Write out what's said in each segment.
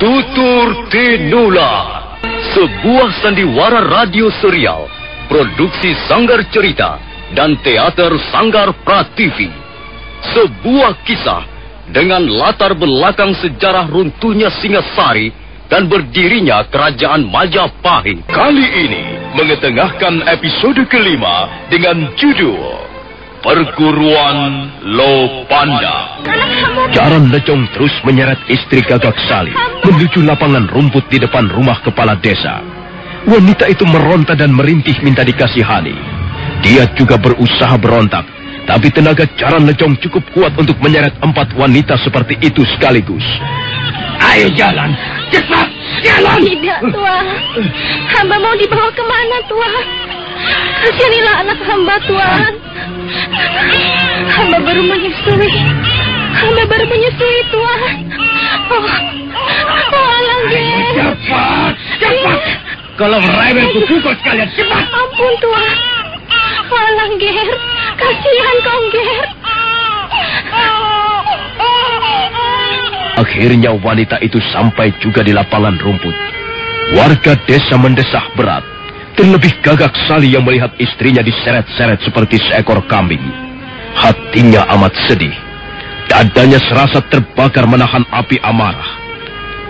Tutur Tinula, sebuah sandiwara radio serial, produksi Sanggar Cerita dan teater Sanggar Prativi. Sebuah kisah dengan latar belakang sejarah runtuhnya Singasari dan berdirinya Kerajaan Majapahit. Kali ini mengetengahkan episode kelima dengan judul Perguruan Lopanda. Jaran Lecong terus menyeret istri Gagak Sali menuju lapangan rumput di depan rumah kepala desa. Wanita itu meronta dan merintih minta dikasihani. Dia juga berusaha berontak, tapi tenaga Jaran Lecong cukup kuat untuk menyeret 4 wanita seperti itu sekaligus. Ayo jalan, cepat, jalan! Tidak, Tuan. Hamba mau dibawa kemana, Tuan? Kasihanilah anak hamba, Tuan. Hamba baru menyusui. Tuan. Oh, Langger. Cepat. Kalau rewel kupukul sekalian, cepat. Ampun, Tuan. Oh, Langger. Kasihan kau, Ger. Akhirnya wanita itu sampai juga di lapangan rumput. Warga desa mendesah berat. Terlebih Gagak Sali yang melihat istrinya diseret-seret seperti seekor kambing. Hatinya amat sedih. Dadanya serasa terbakar menahan api amarah.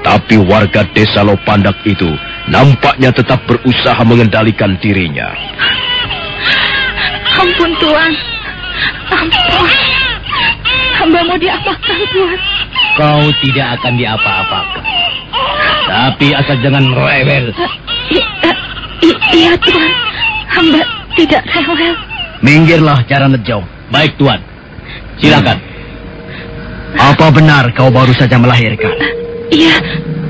Tapi warga desa Lopandak itu nampaknya tetap berusaha mengendalikan dirinya. Ampun, Tuan. Ampun. Hamba mau diapakan, Tuan? Kau tidak akan diapa-apakan. Tapi asal jangan rewel. Iya, Tuan. Hamba tidak rewel. Minggirlah, Jaran Lecong. Baik, Tuan. Silakan. Apa benar kau baru saja melahirkan? Iya,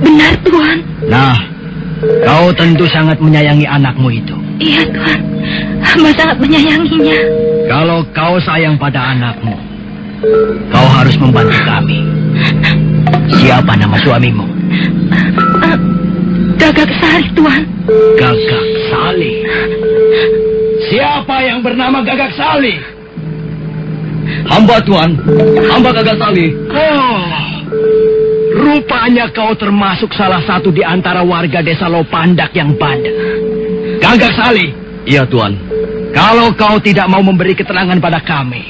benar, Tuan. Nah, kau tentu sangat menyayangi anakmu itu. Iya, Tuan. Hamba sangat menyayanginya. Kalau kau sayang pada anakmu, kau harus membantu kami. Siapa nama suamimu? Gagak Sali, Tuan. Gagak Sali. Siapa yang bernama Gagak Sali? Hamba, Tuan. Hamba Gagak Sali. Oh, rupanya kau termasuk salah satu di antara warga desa Lopandak yang bandel. Gagak Sali. Iya, Tuan. Kalau kau tidak mau memberi keterangan pada kami,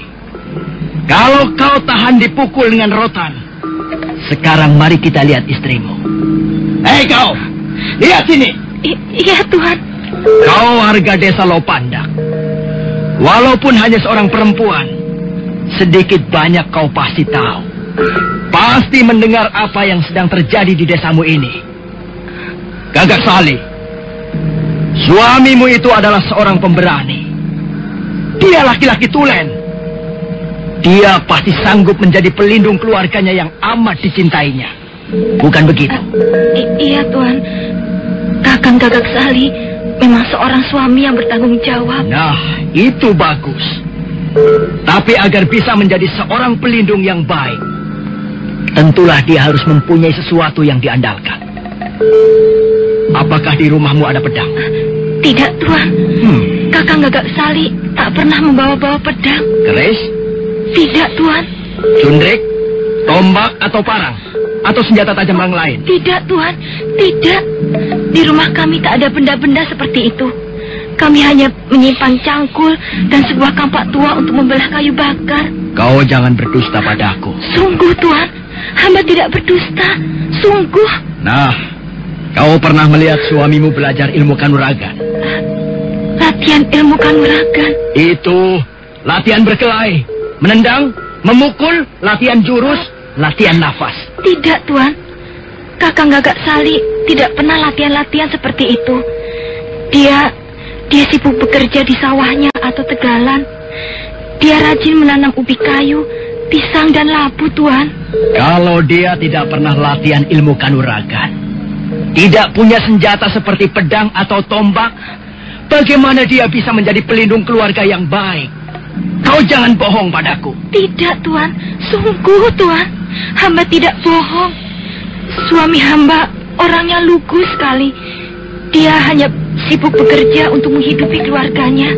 kalau kau tahan dipukul dengan rotan, sekarang mari kita lihat istrimu. Hei kau, lihat sini. Iya, Tuan. Kau warga desa Lopandak. Walaupun hanya seorang perempuan, sedikit banyak kau pasti tahu. Pasti mendengar apa yang sedang terjadi di desamu ini. Gagak Sali, suamimu itu adalah seorang pemberani. Dia laki-laki tulen. Dia pasti sanggup menjadi pelindung keluarganya yang amat dicintainya. Bukan begitu? Iya, Tuan. Kakang Gagak Sali memang seorang suami yang bertanggung jawab. Nah, itu bagus. Tapi agar bisa menjadi seorang pelindung yang baik, tentulah dia harus mempunyai sesuatu yang diandalkan. Apakah di rumahmu ada pedang? Tidak, Tuan. Kakang Gagak Sali tak pernah membawa-bawa pedang. Keris? Tidak, Tuan. Cundrik? Tombak atau parang? Atau senjata tajam yang lain? Tidak, Tuan. Tidak. Di rumah kami tak ada benda-benda seperti itu. Kami hanya menyimpan cangkul dan sebuah kampak tua untuk membelah kayu bakar. Kau jangan berdusta padaku. Sungguh, Tuan. Hamba tidak berdusta. Sungguh. Nah, kau pernah melihat suamimu belajar ilmu kanuragan? Latihan ilmu kanuragan? Itu latihan berkelahi, menendang, memukul, latihan jurus, latihan nafas. Tidak, Tuan. Kakang Gagak Sali tidak pernah latihan-latihan seperti itu. Dia sibuk bekerja di sawahnya atau tegalan. Dia rajin menanam ubi kayu, pisang dan labu, Tuan. Kalau dia tidak pernah latihan ilmu kanuragan, tidak punya senjata seperti pedang atau tombak, bagaimana dia bisa menjadi pelindung keluarga yang baik? Kau jangan bohong padaku. Tidak, Tuan. Sungguh, Tuan. Hamba tidak bohong. Suami hamba orangnya lugu sekali. Dia hanya sibuk bekerja untuk menghidupi keluarganya.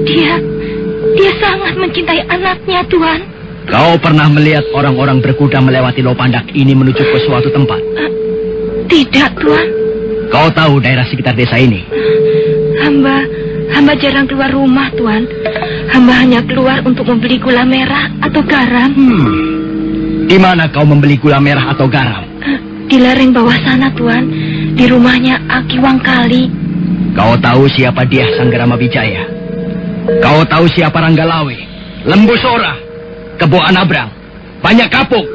Dia sangat mencintai anaknya, Tuan. Kau pernah melihat orang-orang berkuda melewati Lopandak ini menuju ke suatu tempat? Tidak, Tuan. Kau tahu daerah sekitar desa ini? Hamba jarang keluar rumah, Tuan. Hamba hanya keluar untuk membeli gula merah atau garam. Di mana kau membeli gula merah atau garam? Di lereng bawah sana, Tuan. Di rumahnya Aki Wangkali. Kau tahu siapa dia, Sanggarama Wijaya? Kau tahu siapa Ranggalawe, Lembu Sora, Kebo Anabrang, Banyak Kapuk?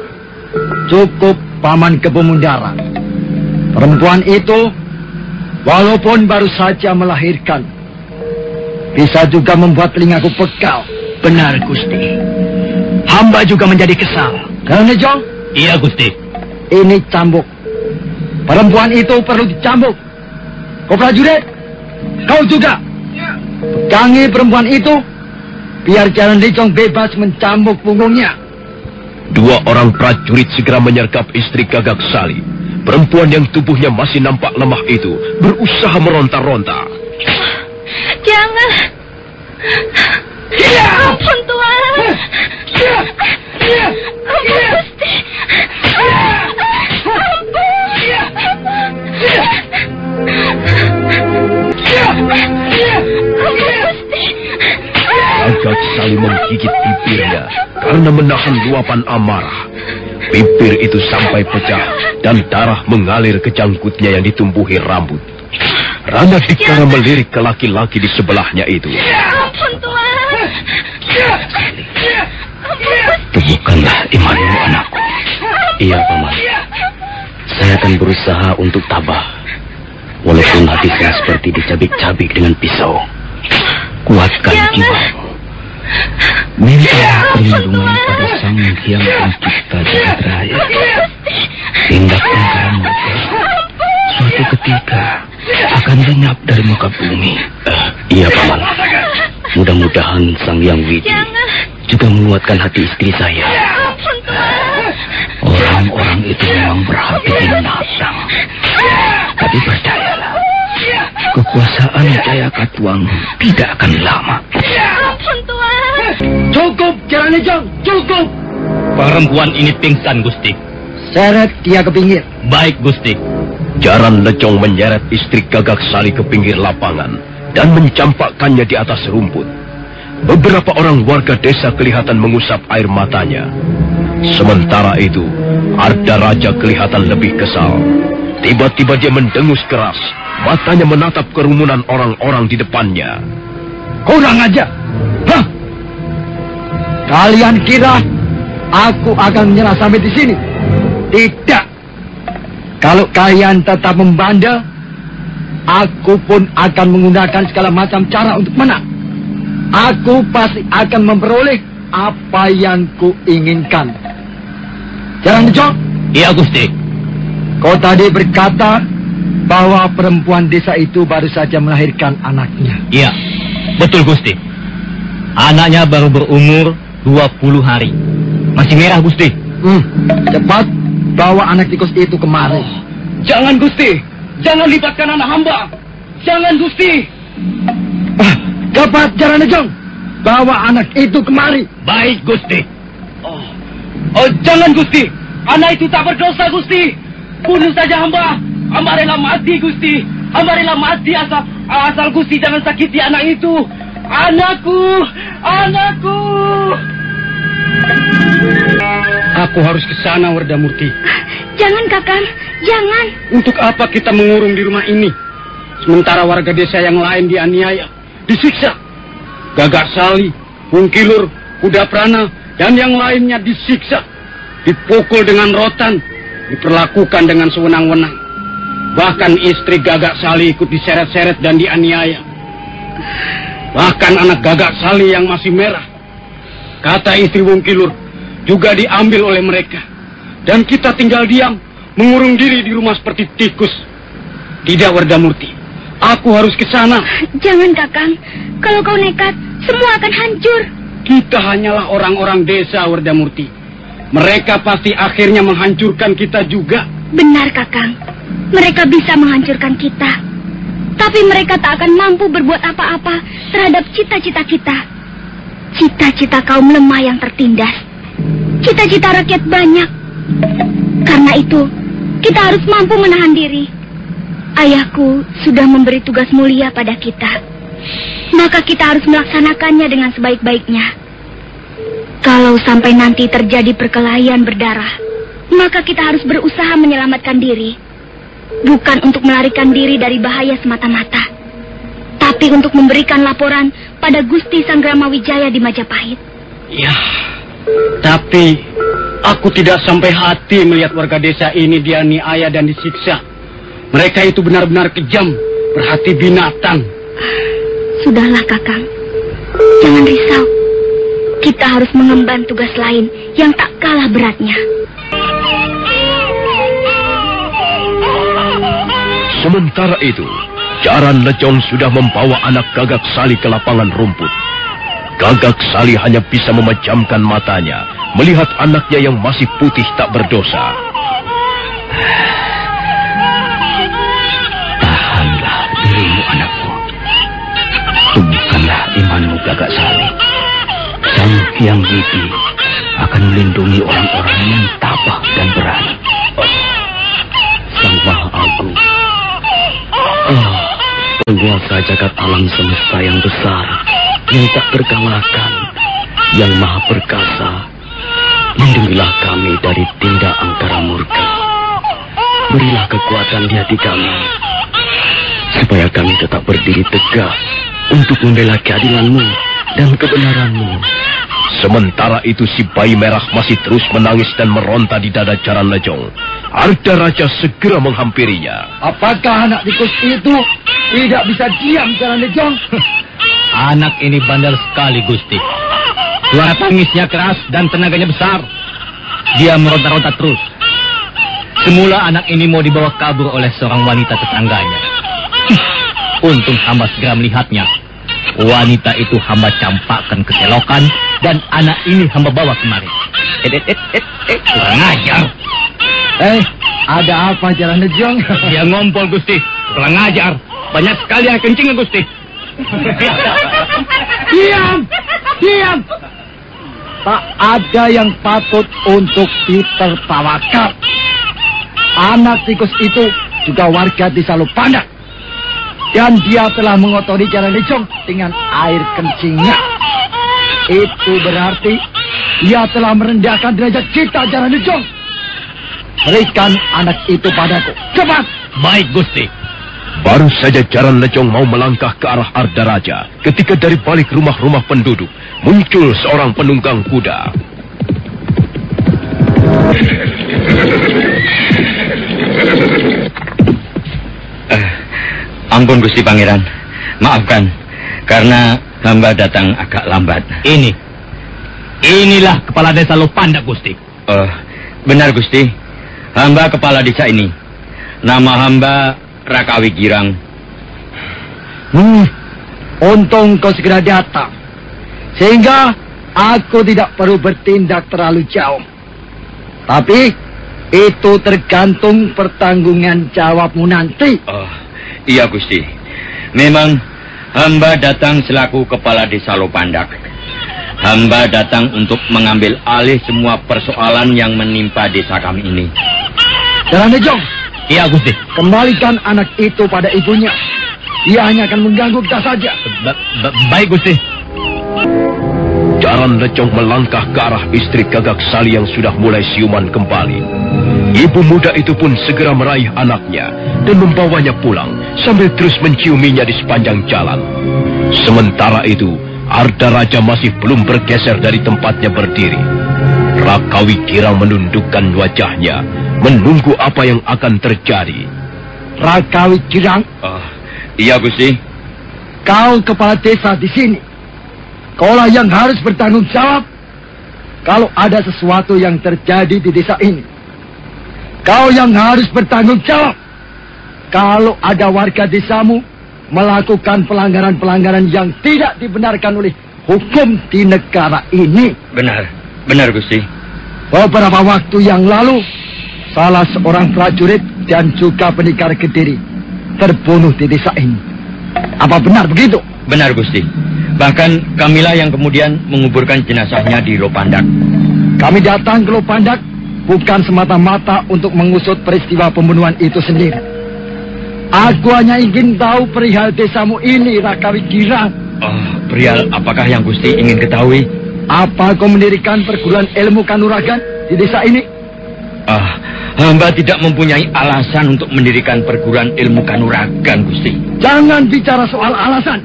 Cukup, Paman Kebo Mundara. Perempuan itu, walaupun baru saja melahirkan, bisa juga membuat telingaku pegal. Benar, Gusti. Hamba juga menjadi kesal. Karena Jong, Iya, Gusti. ini cambuk. Perempuan itu perlu dicambuk. Kau prajurit, kau juga. Pegangi perempuan itu, biar Jalan Lijong bebas mencambuk punggungnya. Dua orang prajurit segera menyergap istri Gagak Sali. Perempuan yang tubuhnya masih nampak lemah itu berusaha meronta-ronta. Jangan. Ampun, Tuan. Ampun, Gusti. Gagak Sali menggigit bibirnya karena menahan luapan amarah. Bibir itu sampai pecah dan darah mengalir ke janggutnya yang ditumbuhi rambut. Rana Dikara melirik ke laki-laki di sebelahnya itu. Ampun, Tuan. Temukanlah imanmu, anakku. Iya, Paman. Saya akan berusaha untuk tabah. Walaupun hati saya seperti dicabik-cabik dengan pisau. Kuatkan jiwamu. Minta perlindungan pada Sang Hyang Pencipta Jagat Raya. Tindakan kamu suatu ketika akan lenyap dari muka bumi. Iya, Paman. Mudah-mudahan Sang Hyang Widi juga menguatkan hati istri saya. Orang-orang itu memang berhati binatang. Tapi percayalah, kekuasaan Jaya Katuang tidak akan lama. Ampun, Tuan. Cukup, Jalan Lijong, cukup. Perempuan ini pingsan, Gusti. Seret dia ke pinggir. Baik, Gusti. Jaran Lecong menyeret istri Gagak Sali ke pinggir lapangan dan mencampakkannya di atas rumput. Beberapa orang warga desa kelihatan mengusap air matanya. Sementara itu, Arda Raja kelihatan lebih kesal. Tiba-tiba dia mendengus keras. Matanya menatap kerumunan orang-orang di depannya. Kurang aja. Hah? Kalian kira aku akan menyerah sampai di sini? Tidak. Kalau kalian tetap membandel, aku pun akan menggunakan segala macam cara untuk menang. Aku pasti akan memperoleh apa yang kuinginkan. Jalan Lijong. Iya, Gusti. Kau tadi berkata bahwa perempuan desa itu baru saja melahirkan anaknya. Iya, betul, Gusti. Anaknya baru berumur 20 hari. Masih merah, Gusti. Cepat bawa anak tikus itu kemari. Jangan, Gusti. Jangan libatkan anak hamba. Jangan, Gusti. Cepat, Jalan Lijong. Bawa anak itu kemari. Baik, Gusti. Oh, jangan, Gusti. Anak itu tak berdosa, Gusti. Bunuh saja hamba. Hamba rela mati, Gusti. Hamba rela mati asal Gusti jangan sakiti anak itu. Anakku. Anakku. Aku harus ke sana, Wardamurti. Jangan, Kakang. Jangan. Untuk apa kita mengurung di rumah ini? Sementara warga desa yang lain dianiaya, disiksa. Gagak Sali, Wungkilur, Kuda Prana, dan yang lainnya disiksa. Dipukul dengan rotan, diperlakukan dengan sewenang-wenang. Bahkan istri Gagak Sali ikut diseret-seret dan dianiaya. Bahkan anak Gagak Sali yang masih merah, kata istri Wungkilur, juga diambil oleh mereka. Dan kita tinggal diam, mengurung diri di rumah seperti tikus. Tidak, Wardamurti. Aku harus ke sana. Jangan, Kakang. Kalau kau nekat, semua akan hancur. Kita hanyalah orang-orang desa, Wardamurti. Mereka pasti akhirnya menghancurkan kita juga. Benar, Kakang. Mereka bisa menghancurkan kita. Tapi mereka tak akan mampu berbuat apa-apa terhadap cita-cita kita. Cita-cita kaum lemah yang tertindas. Cita-cita rakyat banyak. Karena itu, Kita harus mampu menahan diri. Ayahku sudah memberi tugas mulia pada kita. Maka kita harus melaksanakannya dengan sebaik-baiknya. Kalau sampai nanti terjadi perkelahian berdarah, maka kita harus berusaha menyelamatkan diri. Bukan untuk melarikan diri dari bahaya semata-mata, tapi untuk memberikan laporan pada Gusti Sanggramawijaya di Majapahit. Ya, tapi aku tidak sampai hati melihat warga desa ini dianiaya dan disiksa. Mereka itu benar-benar kejam, berhati binatang. Sudahlah, Kakang. Jangan risau. Kita harus mengemban tugas lain yang tak kalah beratnya. Sementara itu, Jaran Lejong sudah membawa anak Gagak Sali ke lapangan rumput. Gagak Sali hanya bisa memejamkan matanya melihat anaknya yang masih putih tak berdosa. Tahanlah dirimu, anakku. Tumbuhkanlah imanmu, Gagak Sali. Sang Hyang Widi akan melindungi orang-orang yang tabah dan berani. Sang Maha Agung, penguasa jagat alam semesta yang besar, yang tak terkalahkan, yang maha perkasa, lindungilah kami dari tindak angkara murka. Berilah kekuatan di hati kami, supaya kami tetap berdiri tegak untuk membela keadilan-Mu dan kebenaran-Mu. Sementara itu si bayi merah masih terus menangis dan meronta di dada Jaran Lejong. Arda Raja segera menghampirinya. Apakah anak tikus itu tidak bisa diam, Jaran Lejong? Anak ini bandel sekali, Gusti. Suara tangisnya keras dan tenaganya besar. Dia meronta-ronta terus. Semula anak ini mau dibawa kabur oleh seorang wanita tetangganya. Untung hamba segera melihatnya. Wanita itu hamba campakkan ke selokan dan anak ini hamba bawa kemari. Kurang ajar. Ada apa, Jaran Lejong? Dia ngompol, Gusti. Kurang ajar. Banyak sekali yang kencing, Gusti. Diam! Tak ada yang patut untuk ditertawakan. Anak tikus itu juga warga desa Lopandak. Dan dia telah mengotori Jaran Lejong dengan air kencingnya. Itu berarti dia telah merendahkan derajat kita, Jaran Lejong. Berikan anak itu padaku. Cepat! Baik, Gusti. Baru saja Jaran Lejong mau melangkah ke arah Arda Raja, ketika dari balik rumah-rumah penduduk muncul seorang penunggang kuda. Ampun, Gusti Pangeran. Maafkan, karena hamba datang agak lambat. Inilah kepala desa Lopandak, Gusti. Benar, Gusti. Hamba kepala desa ini. Nama hamba Rakawi Girang. Untung kau segera datang, sehingga aku tidak perlu bertindak terlalu jauh. Tapi itu tergantung pertanggungan jawabmu nanti. Iya, Gusti. Memang hamba datang selaku kepala desa Lopandak. Hamba datang untuk mengambil alih semua persoalan yang menimpa desa kami ini. Jaran Lejong. Iya, Gusti. Kembalikan anak itu pada ibunya. Dia hanya akan mengganggu kita saja. Baik, Gusti. Jaran Lejong melangkah ke arah istri Gagak Sali yang sudah mulai siuman kembali. Ibu muda itu pun segera meraih anaknya dan membawanya pulang sambil terus menciuminya di sepanjang jalan. Sementara itu, Arda Raja masih belum bergeser dari tempatnya berdiri. Rakawi Girang menundukkan wajahnya, menunggu apa yang akan terjadi. Rakawi Girang? Iya, Gusti. Kau kepala desa di sini. Kaulah yang harus bertanggung jawab kalau ada sesuatu yang terjadi di desa ini. Kau yang harus bertanggung jawab kalau ada warga desamu melakukan pelanggaran-pelanggaran yang tidak dibenarkan oleh hukum di negara ini. Benar, Gusti. Beberapa waktu yang lalu, salah seorang prajurit dan juga pendekar Kediri terbunuh di desa ini. Apa benar begitu? Benar, Gusti. Bahkan kamilah yang kemudian menguburkan jenazahnya di Lopandak. Kami datang ke Lopandak bukan semata-mata untuk mengusut peristiwa pembunuhan itu sendiri. Aku hanya ingin tahu perihal desamu ini, Raka Wigirang. Perihal apakah yang Gusti ingin ketahui? Apa kau mendirikan perguruan ilmu kanuragan di desa ini? Hamba tidak mempunyai alasan untuk mendirikan perguruan ilmu kanuragan, Gusti. Jangan bicara soal alasan.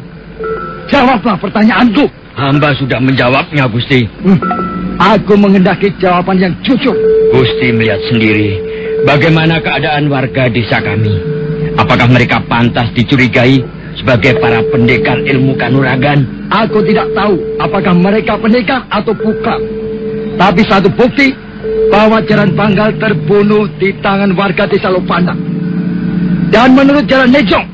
Jawablah pertanyaanku. Hamba sudah menjawabnya, Gusti. Aku menghendaki jawaban yang jujur. Gusti melihat sendiri bagaimana keadaan warga desa kami. Apakah mereka pantas dicurigai sebagai para pendekar ilmu kanuragan? Aku tidak tahu apakah mereka pendekar atau bukan. Tapi satu bukti bahwa Jaran Banggal terbunuh di tangan warga desa Lopandak. Dan menurut Jaran Nejong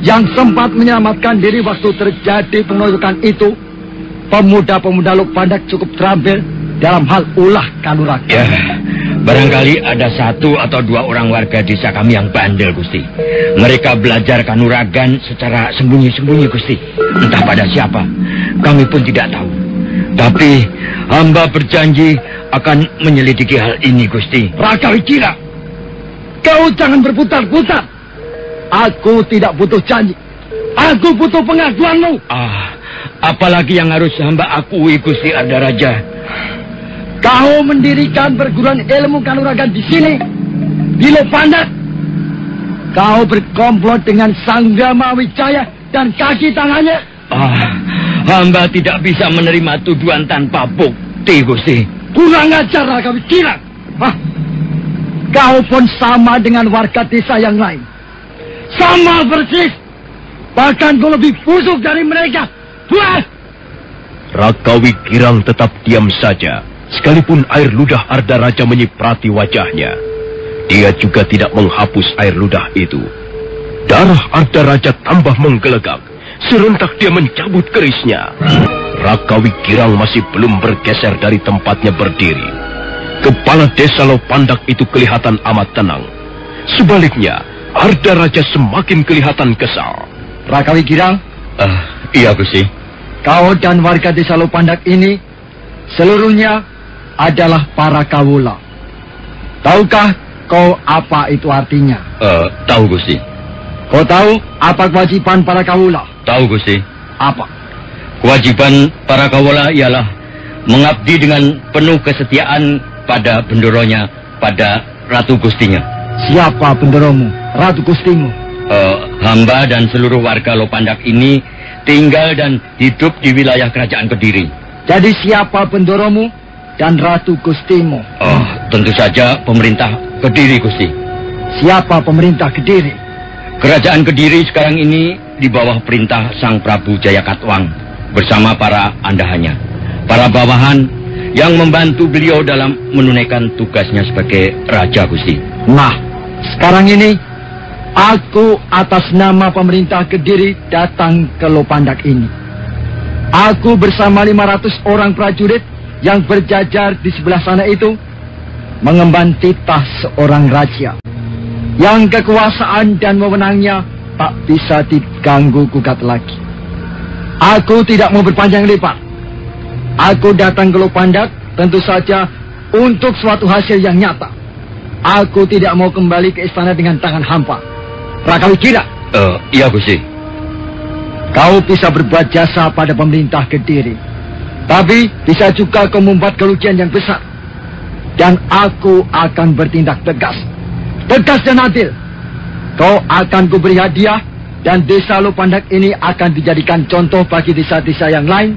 yang sempat menyelamatkan diri waktu terjadi pengeroyokan itu, pemuda-pemuda Lopandak cukup terampil dalam hal ulah kanuragan. Ya, barangkali ada 1 atau 2 orang warga desa kami yang bandel, Gusti. Mereka belajar kanuragan secara sembunyi-sembunyi, Gusti. Entah pada siapa, kami pun tidak tahu. Tapi hamba berjanji akan menyelidiki hal ini, Gusti. Raka Wigirang, kau jangan berputar-putar. Aku tidak butuh janji. Aku butuh pengakuanmu. Apalagi yang harus hamba akui, Gusti Ardaraja? Kau mendirikan perguruan ilmu kanuragan di sini, di Lopandak. Kau berkomplot dengan Sanggama Wijaya dan kaki tangannya. Hamba tidak bisa menerima tuduhan tanpa bukti, Gusti. Kurang ajar, Raka Wigirang. Kau pun sama dengan warga desa yang lain. Sama persis. Bahkan kau lebih busuk dari mereka. Buat! Raka Wigirang tetap diam saja. Sekalipun air ludah Ardaraja menyiprati wajahnya, dia juga tidak menghapus air ludah itu. Darah Ardaraja tambah menggelegak. Serentak dia mencabut kerisnya. Raka Wigirang masih belum bergeser dari tempatnya berdiri. Kepala desa Lopandak itu kelihatan amat tenang. Sebaliknya, Ardaraja semakin kelihatan kesal. Raka Wigirang? Iya, Gusti. Kau dan warga desa Lopandak ini seluruhnya adalah para kawula. Tahukah kau apa itu artinya? Tahu, Gusti. Kau tahu apa kewajiban para kawula? Tahu, Gusti. Apa? Kewajiban para kawula ialah mengabdi dengan penuh kesetiaan pada bendoronya, pada Ratu Gustinya. Siapa bendoromu, Ratu Gustimu? Hamba dan seluruh warga Lopandak ini tinggal dan hidup di wilayah kerajaan Kediri. Jadi siapa bendoromu dan Ratu Gustimu? Tentu saja pemerintah Kediri, Gusti. Siapa pemerintah Kediri? Kerajaan Kediri sekarang ini di bawah perintah Sang Prabu Jayakatwang bersama para andahannya, para bawahan yang membantu beliau dalam menunaikan tugasnya sebagai raja, Gusti. Nah, sekarang ini aku atas nama pemerintah Kediri datang ke Lopandak ini. Aku bersama 500 orang prajurit yang berjajar di sebelah sana itu mengemban titah seorang raja yang kekuasaan dan wewenangnya tak bisa diganggu gugat lagi. Aku tidak mau berpanjang lebar. Aku datang ke Lopandak tentu saja untuk suatu hasil yang nyata. Aku tidak mau kembali ke istana dengan tangan hampa. Raka Wigirang. Iya, Gusti. Kau bisa berbuat jasa pada pemerintah Kediri, tapi bisa juga kau membuat kerugian yang besar. Dan aku akan bertindak tegas. Tegas dan adil. Kau akan kuberi hadiah, dan desa Lopandak ini akan dijadikan contoh bagi desa-desa yang lain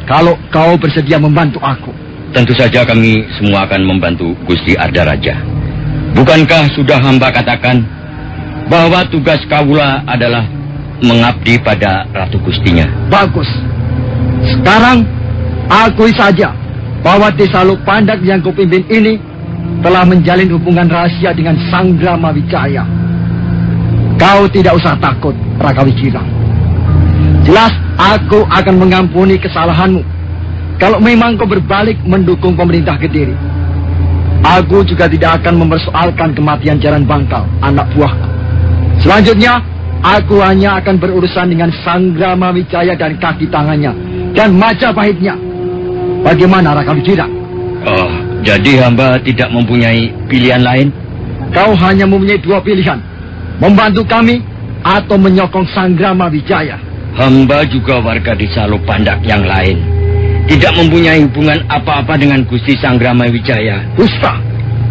kalau kau bersedia membantu aku. Tentu saja kami semua akan membantu Gusti Ardaraja. Bukankah sudah hamba katakan bahwa tugas kawula adalah mengabdi pada Ratu Gustinya? Bagus. Sekarang akui saja bahwa desa Lopandak yang kupimpin ini telah menjalin hubungan rahasia dengan Sanggama Wijaya. Kau tidak usah takut, Raka Wigirang. Jelas aku akan mengampuni kesalahanmu kalau memang kau berbalik mendukung pemerintah Kediri. Aku juga tidak akan mempersoalkan kematian Jaran Bangkal, anak buahku. Selanjutnya, aku hanya akan berurusan dengan Sanggama Wijaya dan kaki tangannya dan Majapahitnya. Bagaimana, Raka Wigirang? Jadi hamba tidak mempunyai pilihan lain? Kau hanya mempunyai dua pilihan. Membantu kami atau menyokong Sanggrama Wijaya. Hamba juga warga desa Lopandak yang lain. Tidak mempunyai hubungan apa-apa dengan Gusti Sanggrama Wijaya. Puspa,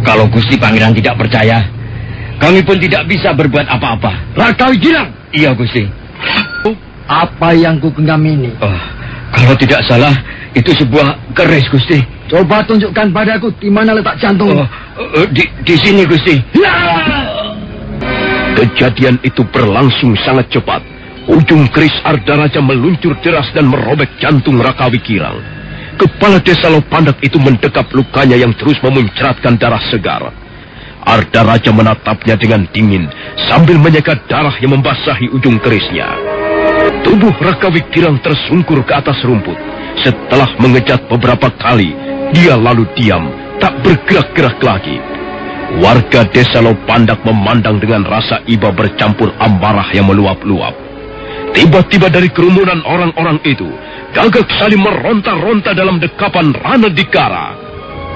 Kalau Gusti Pangeran tidak percaya, kami pun tidak bisa berbuat apa-apa. Raka Wigilang. Iya, Gusti. Apa yang ku genggam ini? Kalau tidak salah, itu sebuah keris, Gusti. Coba tunjukkan padaku di mana letak jantung. Di sini, Gusti. Kejadian itu berlangsung sangat cepat. Ujung keris Ardaraja meluncur deras dan merobek jantung Raka Wigilang. Kepala desa Lopandak itu mendekap lukanya yang terus memuncratkan darah segar. Ardaraja menatapnya dengan dingin sambil menyeka darah yang membasahi ujung kerisnya. Tubuh Raka Wigilang tersungkur ke atas rumput. Setelah mengejat beberapa kali, dia lalu diam, tak bergerak-gerak lagi. Warga desa Lopandak memandang dengan rasa iba bercampur amarah yang meluap-luap. Tiba-tiba dari kerumunan orang-orang itu, Gagak Sali meronta-ronta dalam dekapan Rana Dikara.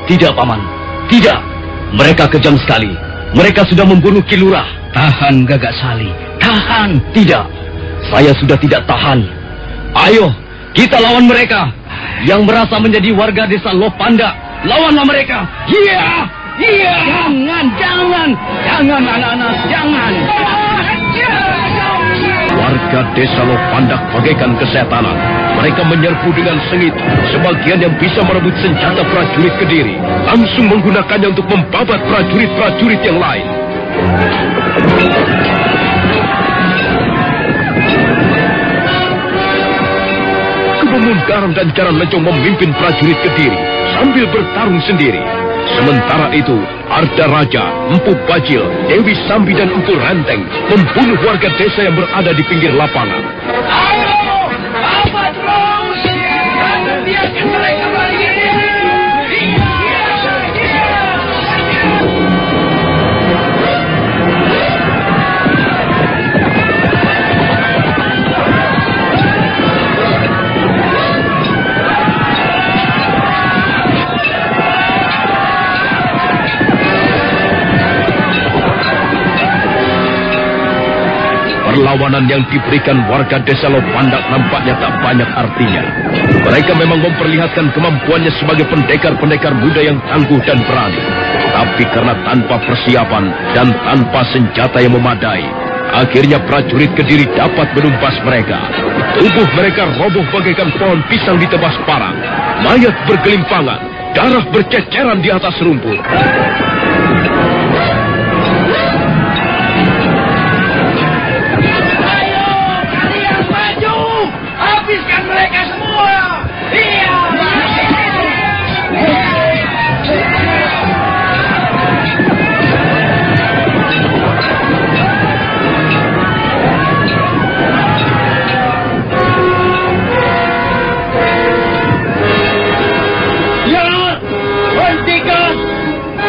Tidak, Paman. Tidak. Mereka kejam sekali. Mereka sudah membunuh Kilurah. Tahan, Gagak Sali. Tahan. Tidak. Saya sudah tidak tahan. Ayo, kita lawan mereka. Yang merasa menjadi warga desa Lopandak. Lawanlah mereka. Iya. Iya. Jangan anak-anak, jangan. Warga desa Lopandak bagaikan kesetanan. Mereka menyerbu dengan sengit. Sebagian yang bisa merebut senjata prajurit Kediri langsung menggunakannya untuk membabat prajurit-prajurit yang lain. Kebumung Garang dan Jaran Lencong memimpin prajurit Kediri sambil bertarung sendiri. Sementara itu, Ardaraja, Empu Bajil, Dewi Sambi dan Empu Renteng membunuh warga desa yang berada di pinggir lapangan. Ayo, apa terus? Jangan biarkan mereka lagi. Perlawanan yang diberikan warga desa Lopandak nampaknya tak banyak artinya. Mereka memang memperlihatkan kemampuannya sebagai pendekar-pendekar muda yang tangguh dan berani. Tapi karena tanpa persiapan dan tanpa senjata yang memadai, akhirnya prajurit Kediri dapat menumpas mereka. Tubuh mereka roboh bagaikan pohon pisang ditebas parang. Mayat bergelimpangan, darah berceceran di atas rumput. Habiskan mereka semua. Iya. Ya,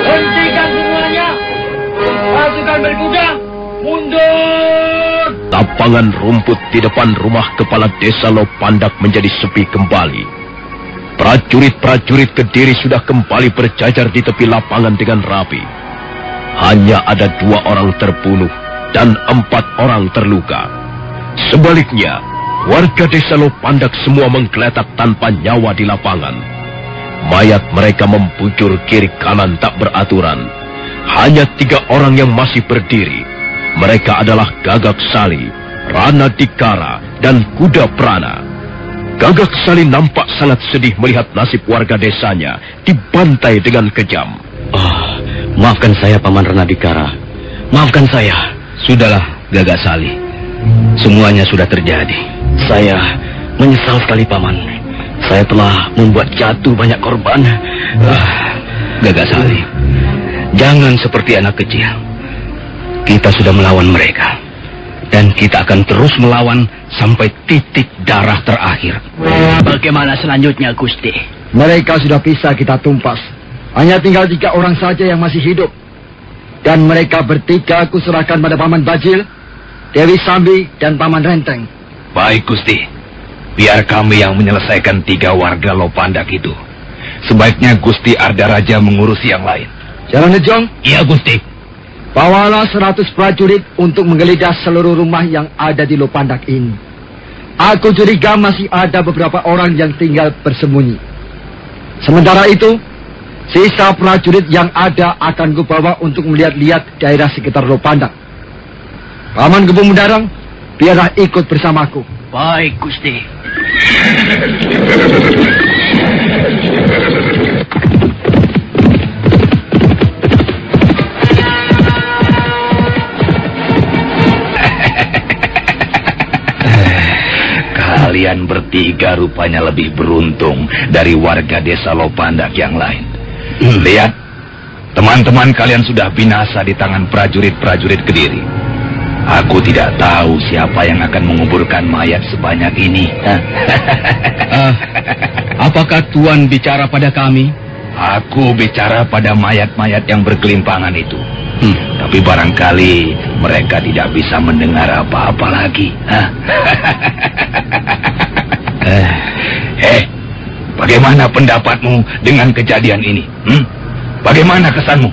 hentikan semuanya. Pasukan berkuda, mundur. Lapangan rumput di depan rumah kepala desa Lopandak menjadi sepi kembali. Prajurit-prajurit Kediri sudah kembali berjajar di tepi lapangan dengan rapi. Hanya ada 2 orang terbunuh dan 4 orang terluka. Sebaliknya, warga desa Lopandak semua menggeletak tanpa nyawa di lapangan. Mayat mereka membujur kiri kanan tak beraturan. Hanya 3 orang yang masih berdiri. Mereka adalah Gagak Sali, Rana Dikara, dan Kuda Prana. Gagak Sali nampak sangat sedih melihat nasib warga desanya dibantai dengan kejam. Maafkan saya, Paman Rana Dikara. Maafkan saya. Sudahlah, Gagak Sali. Semuanya sudah terjadi. Saya menyesal sekali, Paman. Saya telah membuat jatuh banyak korban. Gagak Sali, jangan seperti anak kecil. Kita sudah melawan mereka. Dan kita akan terus melawan sampai titik darah terakhir. Bagaimana selanjutnya, Gusti? Mereka sudah bisa kita tumpas. Hanya tinggal 3 orang saja yang masih hidup. Dan mereka bertiga aku serahkan pada Paman Bajil, Dewi Sambi, dan Paman Renteng. Baik, Gusti. Biar kami yang menyelesaikan 3 warga Lopandak itu. sebaiknya Gusti Ardaraja mengurusi yang lain. Jalan Nejong? Iya, Gusti. Bawalah 100 prajurit untuk menggeledah seluruh rumah yang ada di Lopandak ini. Aku curiga masih ada beberapa orang yang tinggal bersembunyi. Sementara itu, sisa prajurit yang ada akan kubawa untuk melihat-lihat daerah sekitar Lopandak. Paman Gembong Mendarang, biarlah ikut bersamaku. Baik, Gusti. Kalian bertiga rupanya lebih beruntung dari warga desa Lopandak yang lain. Lihat, teman-teman kalian sudah binasa di tangan prajurit-prajurit Kediri. Aku tidak tahu siapa yang akan menguburkan mayat sebanyak ini. Apakah Tuan bicara pada kami? Aku bicara pada mayat-mayat yang berkelimpangan itu. Tapi barangkali mereka tidak bisa mendengar apa-apa lagi. Bagaimana pendapatmu dengan kejadian ini? Bagaimana kesanmu?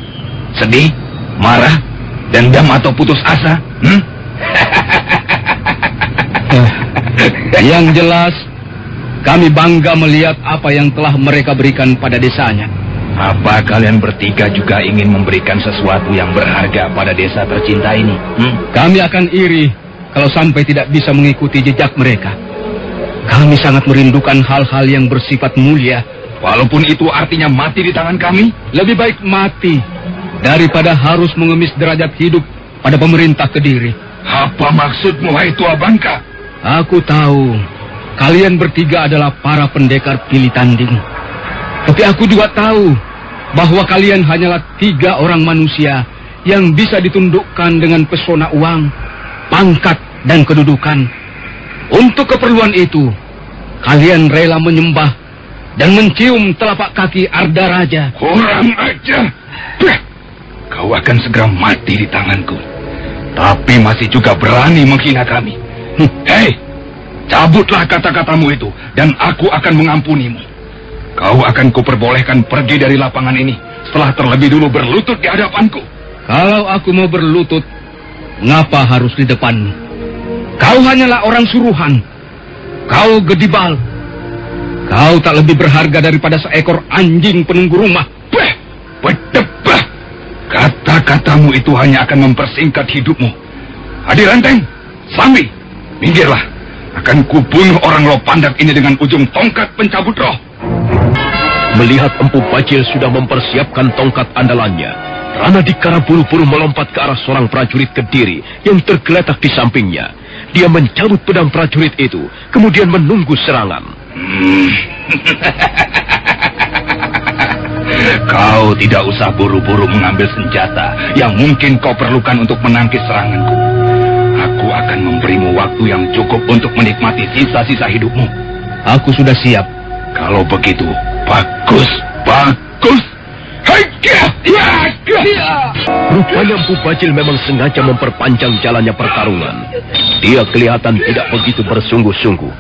Sedih? Marah? Dendam atau putus asa? Yang jelas, kami bangga melihat apa yang telah mereka berikan pada desanya. Apa kalian bertiga juga ingin memberikan sesuatu yang berharga pada desa tercinta ini? Kami akan iri kalau sampai tidak bisa mengikuti jejak mereka. Kami sangat merindukan hal-hal yang bersifat mulia. Walaupun itu artinya mati di tangan kami? Lebih baik mati daripada harus mengemis derajat hidup pada pemerintah Kediri. Apa maksudmu, hai tua bangka? Aku tahu kalian bertiga adalah para pendekar Pilih Tanding. Tapi aku juga tahu bahwa kalian hanyalah 3 orang manusia yang bisa ditundukkan dengan pesona uang, pangkat, dan kedudukan. Untuk keperluan itu, kalian rela menyembah dan mencium telapak kaki Ardaraja. Kurang ajar. Kau akan segera mati di tanganku. Tapi masih juga berani menghina kami. Hei, cabutlah kata-katamu itu, dan aku akan mengampunimu. Kau akan kuperbolehkan pergi dari lapangan ini setelah terlebih dulu berlutut di hadapanku. Kalau aku mau berlutut, ngapa harus di depanmu? Kau hanyalah orang suruhan. Kau gedibal. Kau tak lebih berharga daripada seekor anjing penunggu rumah. Berdebah. Kata-katamu itu hanya akan mempersingkat hidupmu. Adi Renteng, Sambi, minggirlah. Akan kubunuh orang Lopandak ini dengan ujung tongkat pencabut roh. Melihat Empu Bajil sudah mempersiapkan tongkat andalannya, Ranadikara buru-buru melompat ke arah seorang prajurit Kediri yang tergeletak di sampingnya. Dia mencabut pedang prajurit itu, kemudian menunggu serangan. Kau tidak usah buru-buru mengambil senjata yang mungkin kau perlukan untuk menangkis seranganku. Aku akan memberimu waktu yang cukup untuk menikmati sisa-sisa hidupmu. Aku sudah siap. Kalau begitu, bagus, bagus. Rupanya Empu Bajil memang sengaja memperpanjang jalannya pertarungan. Dia kelihatan tidak begitu bersungguh-sungguh.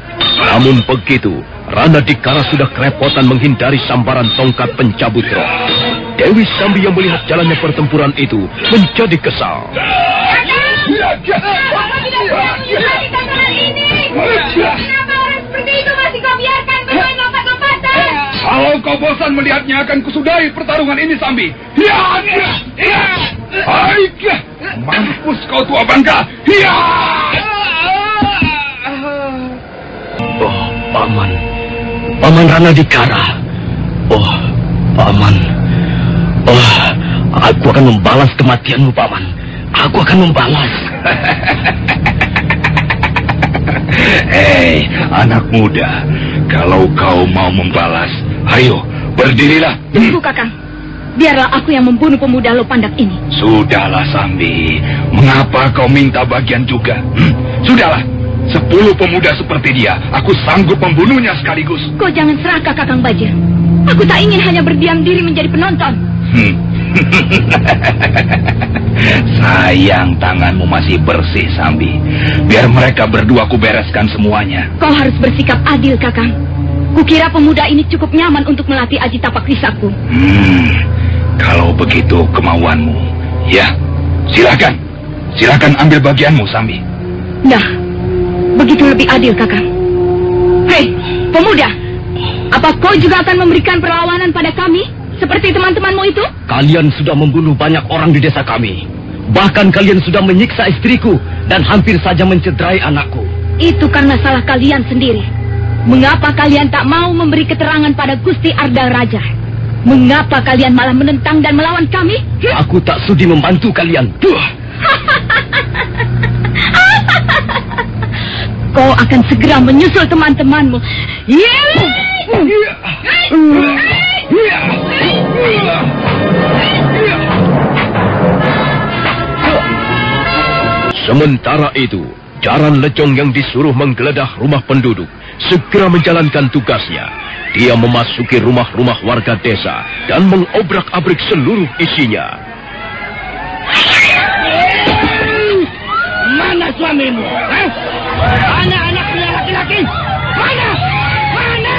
Namun begitu, Ranadikara sudah kerepotan menghindari sambaran tongkat pencabut roh. Dewi Sambi yang melihat jalannya pertempuran itu menjadi kesal. Kenapa tidak berani tantangan ini? Kenapa orang seperti itu masih kau biarkan bermain lompat-lompatan? Kalau kau bosan melihatnya, akan kusudahi pertarungan ini, Sambi. Mampus kau tua bangka. Oh, Paman. Paman Ranadikara. Oh, Paman. Oh, aku akan membalas kematianmu, Paman. Aku akan membalas. Hei, anak muda. Kalau kau mau membalas, ayo, berdirilah. Tunggu, Kakang. Biarlah aku yang membunuh pemuda Lopandak ini. Sudahlah, Sambi. Mengapa kau minta bagian juga? Sudahlah. 10 pemuda seperti dia, aku sanggup membunuhnya sekaligus. Kau jangan serakah, Kakang Bajil. Aku tak ingin hanya berdiam diri menjadi penonton. Sayang tanganmu masih bersih, Sambi. Biar mereka berdua ku bereskan semuanya. Kau harus bersikap adil, Kakang. Kukira pemuda ini cukup nyaman untuk melatih aji tapak risaku. Kalau begitu kemauanmu, ya, silakan. Silakan ambil bagianmu, Sambi. Nah, begitu lebih adil, Kakang. Hei, pemuda, apa kau juga akan memberikan perlawanan pada kami, seperti teman-temanmu itu? Kalian sudah membunuh banyak orang di desa kami. Bahkan kalian sudah menyiksa istriku dan hampir saja mencederai anakku. Itu karena salah kalian sendiri. Mengapa kalian tak mau memberi keterangan pada Gusti Arda Raja? Mengapa kalian malah menentang dan melawan kami? Aku tak sudi membantu kalian. Kau akan segera menyusul teman-temanmu. Sementara itu, Jaran Lecong yang disuruh menggeledah rumah penduduk segera menjalankan tugasnya. Dia memasuki rumah-rumah warga desa dan mengobrak-abrik seluruh isinya. Mana suamimu? Mana anak-anak laki-laki? Mana? Mana?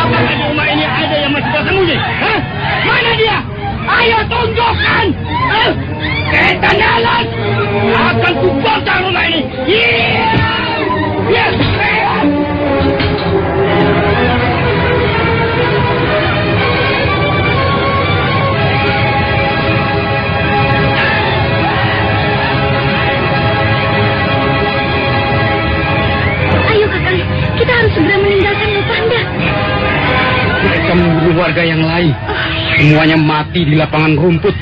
Apakah di rumah ini ada yang masih bersembunyi? Mana dia? Ayo tunjukkan! Setan alas! Akan kubongkar rumah ini! Ayo, Kakang, kita harus segera meninggalkan Lopanda. Mereka membunuh warga yang lain. Semuanya mati di lapangan rumput.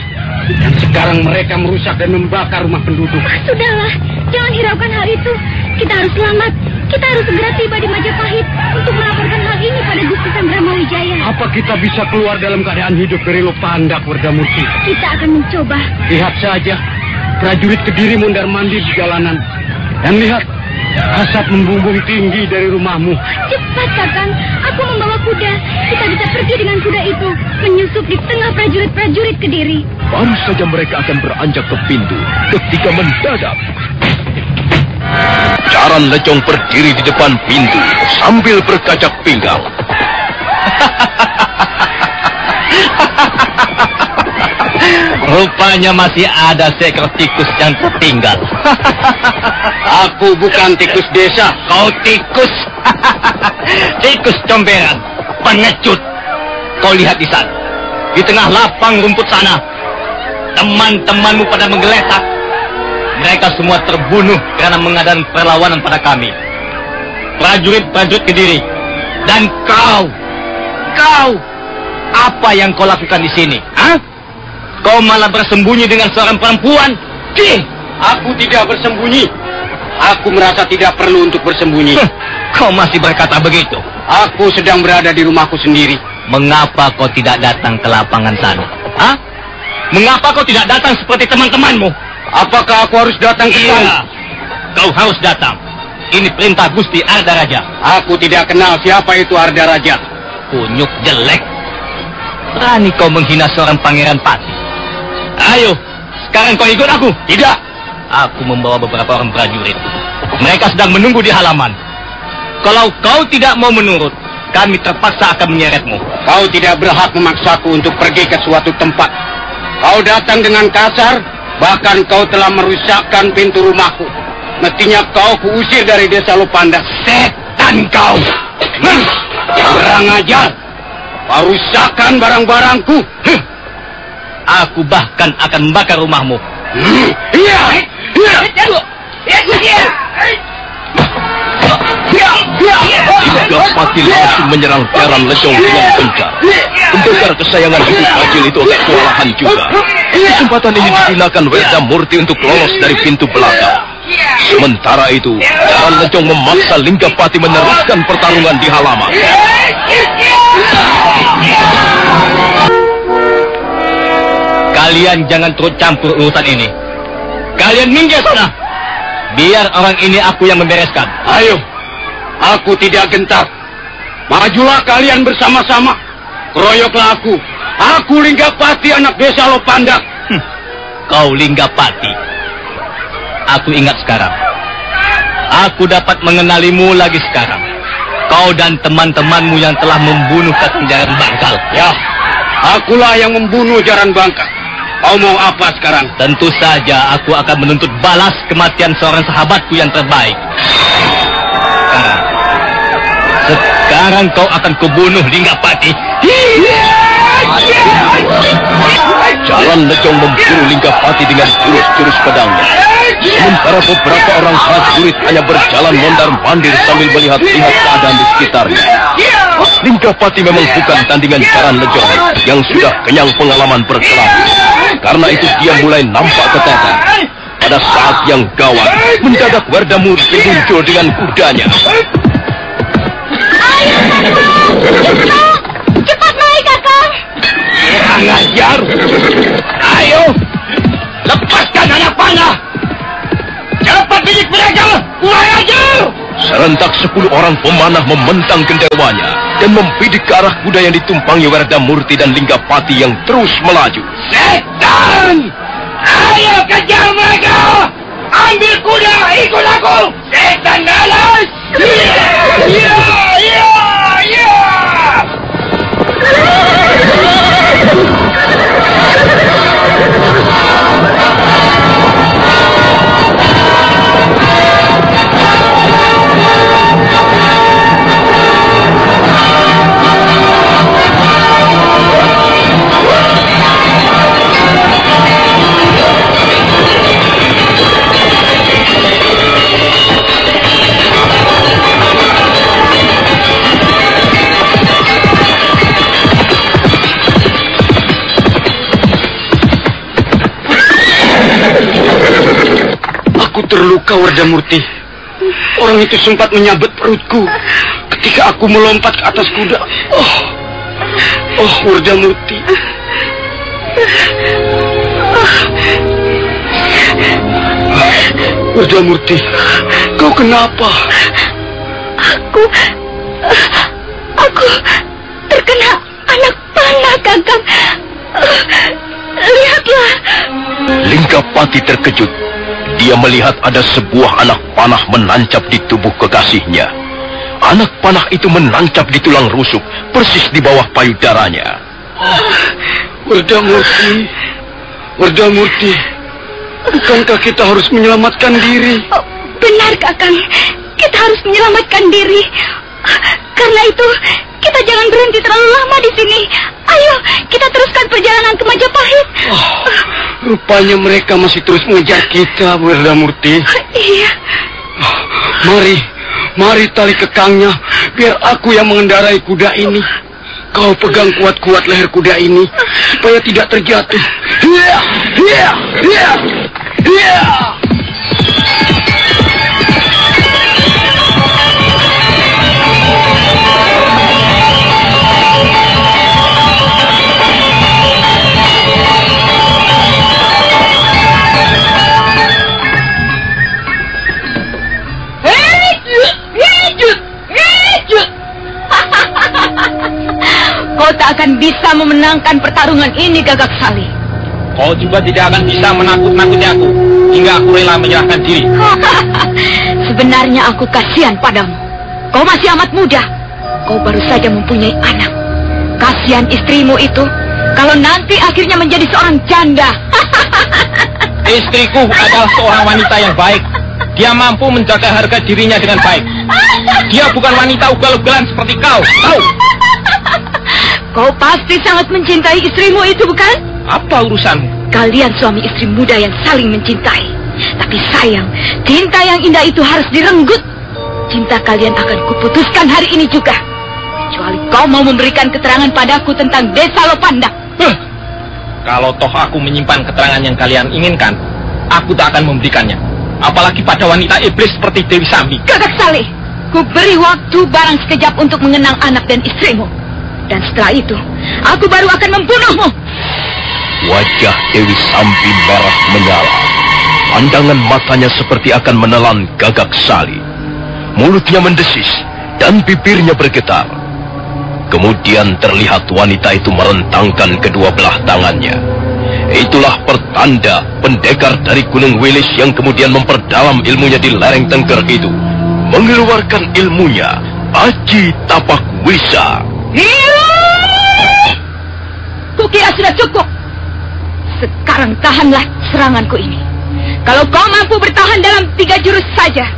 Dan sekarang mereka merusak dan membakar rumah penduduk. Sudahlah, jangan hiraukan hal itu. Kita harus selamat. Kita harus segera tiba di Majapahit untuk melaporkan hal ini pada Gusti Sandramawijaya. Apa kita bisa keluar dalam keadaan hidup dari Lopanda, Wardamurti? Kita akan mencoba. Lihat saja, prajurit Kediri mondar-mandir di jalanan. Dan lihat, asap membumbung tinggi dari rumahmu. Cepat, Kakang. Aku membawa kuda. Kita bisa pergi dengan kuda itu, menyusup di tengah prajurit-prajurit Kediri. Baru saja mereka akan beranjak ke pintu ketika mendadak Jaran Lecong berdiri di depan pintu sambil berkacak pinggang. Rupanya masih ada seekor tikus yang tertinggal. Aku bukan tikus desa. Kau tikus. Tikus comberan. Pengecut. Kau lihat di sana. Di tengah lapang rumput sana. Teman-temanmu pada menggeletak. Mereka semua terbunuh karena mengadakan perlawanan pada kami. Prajurit-prajurit Kediri. Dan kau. Apa yang kau lakukan di sini? Hah? Kau malah bersembunyi dengan seorang perempuan. Aku tidak bersembunyi. Aku merasa tidak perlu untuk bersembunyi. Kau masih berkata begitu? Aku sedang berada di rumahku sendiri. Mengapa kau tidak datang ke lapangan sana? Hah? Mengapa kau tidak datang seperti teman-temanmu? Apakah aku harus datang ke sana? Iya, kau harus datang. Ini perintah Gusti Arda Raja. Aku tidak kenal siapa itu Arda Raja. Kunyuk jelek. Berani kau menghina seorang pangeran pati. Ayo, sekarang kau ikut aku. Tidak. Aku membawa beberapa orang prajurit. Mereka sedang menunggu di halaman. Kalau kau tidak mau menurut, kami terpaksa akan menyeretmu. Kau tidak berhak memaksaku untuk pergi ke suatu tempat. Kau datang dengan kasar, bahkan kau telah merusakkan pintu rumahku. Mestinya kau kuusir dari desa Lopanda. Setan kau! Kurang ajar. Kau rusakkan barang-barangku. Aku bahkan akan membakar rumahmu. Iya. Gagapati langsung menyerang Jaran Lecong dengan gencar. Pendekar kesayangan ibu kecil itu agak kewalahan juga. Kesempatan ini digunakan Wardamurti untuk lolos dari pintu belakang. Sementara itu, Jaran Lecong memaksa Linggapati meneruskan pertarungan di halaman. Kalian jangan turut campur urusan ini. Kalian minggir sana. Biar orang ini aku yang membereskan. Ayo. Aku tidak gentar. Majulah kalian bersama-sama. Keroyoklah aku. Aku Linggapati, anak desa Lopanda. Kau Linggapati. Aku ingat sekarang. Aku dapat mengenalimu lagi sekarang. kau dan teman-temanmu yang telah membunuh Kakang Jaran Bangkal. Ya, akulah yang membunuh Jaran Bangkal. Kau mau apa sekarang? Tentu saja aku akan menuntut balas kematian seorang sahabatku yang terbaik. Sekarang kau akan kubunuh Linggapati. Jaran Lejong memburu Linggapati dengan jurus-jurus pedangnya. Sementara beberapa orang prajurit hanya berjalan mondar-mandir sambil melihat-lihat keadaan di sekitarnya. Linggapati memang bukan tandingan Jaran Lejong yang sudah kenyang pengalaman berkelahi. Karena itu dia mulai nampak ketakutan. Pada saat yang gawat, mendadak Werdamurti muncul dengan kudanya. Cepat naik, Kakang. Kurang ajar. Ayo, lepaskan anak panah. Cepat bidik mereka. Kurang ajar. Serentak 10 orang pemanah mementang gendewanya dan membidik ke arah kuda yang ditumpangi Werdamurti dan Linggapati yang terus melaju. Setan! Ayo kejar mereka! Ambil kuda, ikut aku! Setan dalas! Ya! Aku terluka, Werdamurti. Orang itu sempat menyabet perutku ketika aku melompat ke atas kuda. Oh, Werdamurti. Werdamurti, kau kenapa? Aku terkena anak panah, Kakang. Lihatlah. Linggapati terkejut. Dia melihat ada sebuah anak panah menancap di tubuh kekasihnya. Anak panah itu menancap di tulang rusuk, persis di bawah payudaranya. Werdamurti, bukankah kita harus menyelamatkan diri? Oh, benar, Kakang. Kita harus menyelamatkan diri. Karena itu, kita jangan berhenti terlalu lama di sini. Ayo, kita teruskan perjalanan ke Majapahit. Rupanya mereka masih terus mengejar kita, Werdamurti. Iya. Mari tali kekangnya, biar aku yang mengendarai kuda ini. Kau pegang kuat-kuat leher kuda ini, supaya tidak terjatuh. Kau tak akan bisa memenangkan pertarungan ini, Gagak Sali. Kau juga tidak akan bisa menakut-nakuti aku hingga aku rela menyerahkan diri. Sebenarnya aku kasihan padamu. Kau masih amat muda. Kau baru saja mempunyai anak. Kasihan istrimu itu kalau nanti akhirnya menjadi seorang janda. Istriku adalah seorang wanita yang baik. Dia mampu menjaga harga dirinya dengan baik. Dia bukan wanita ugal-ugalan seperti kau, tahu? Kau pasti sangat mencintai istrimu itu, bukan? Apa urusanmu? Kalian suami istri muda yang saling mencintai. Tapi sayang, cinta yang indah itu harus direnggut. Cinta kalian akan kuputuskan hari ini juga. Kecuali kau mau memberikan keterangan padaku tentang Desa Lopandak. Kalau toh aku menyimpan keterangan yang kalian inginkan, aku tak akan memberikannya. Apalagi pada wanita iblis seperti Dewi Sambi. Gagak Saleh, ku beri waktu barang sekejap untuk mengenang anak dan istrimu. Dan setelah itu, aku baru akan membunuhmu. Wajah Dewi Sambi merah menyala. Pandangan matanya seperti akan menelan Gagak Sali. Mulutnya mendesis dan bibirnya bergetar. Kemudian terlihat wanita itu merentangkan kedua belah tangannya. Itulah pertanda pendekar dari Gunung Wilis yang kemudian memperdalam ilmunya di lereng Tengger itu. Mengeluarkan ilmunya Aji Tapak Wisa. Kukira sudah cukup. Sekarang tahanlah seranganku ini. Kalau kau mampu bertahan dalam 3 jurus saja,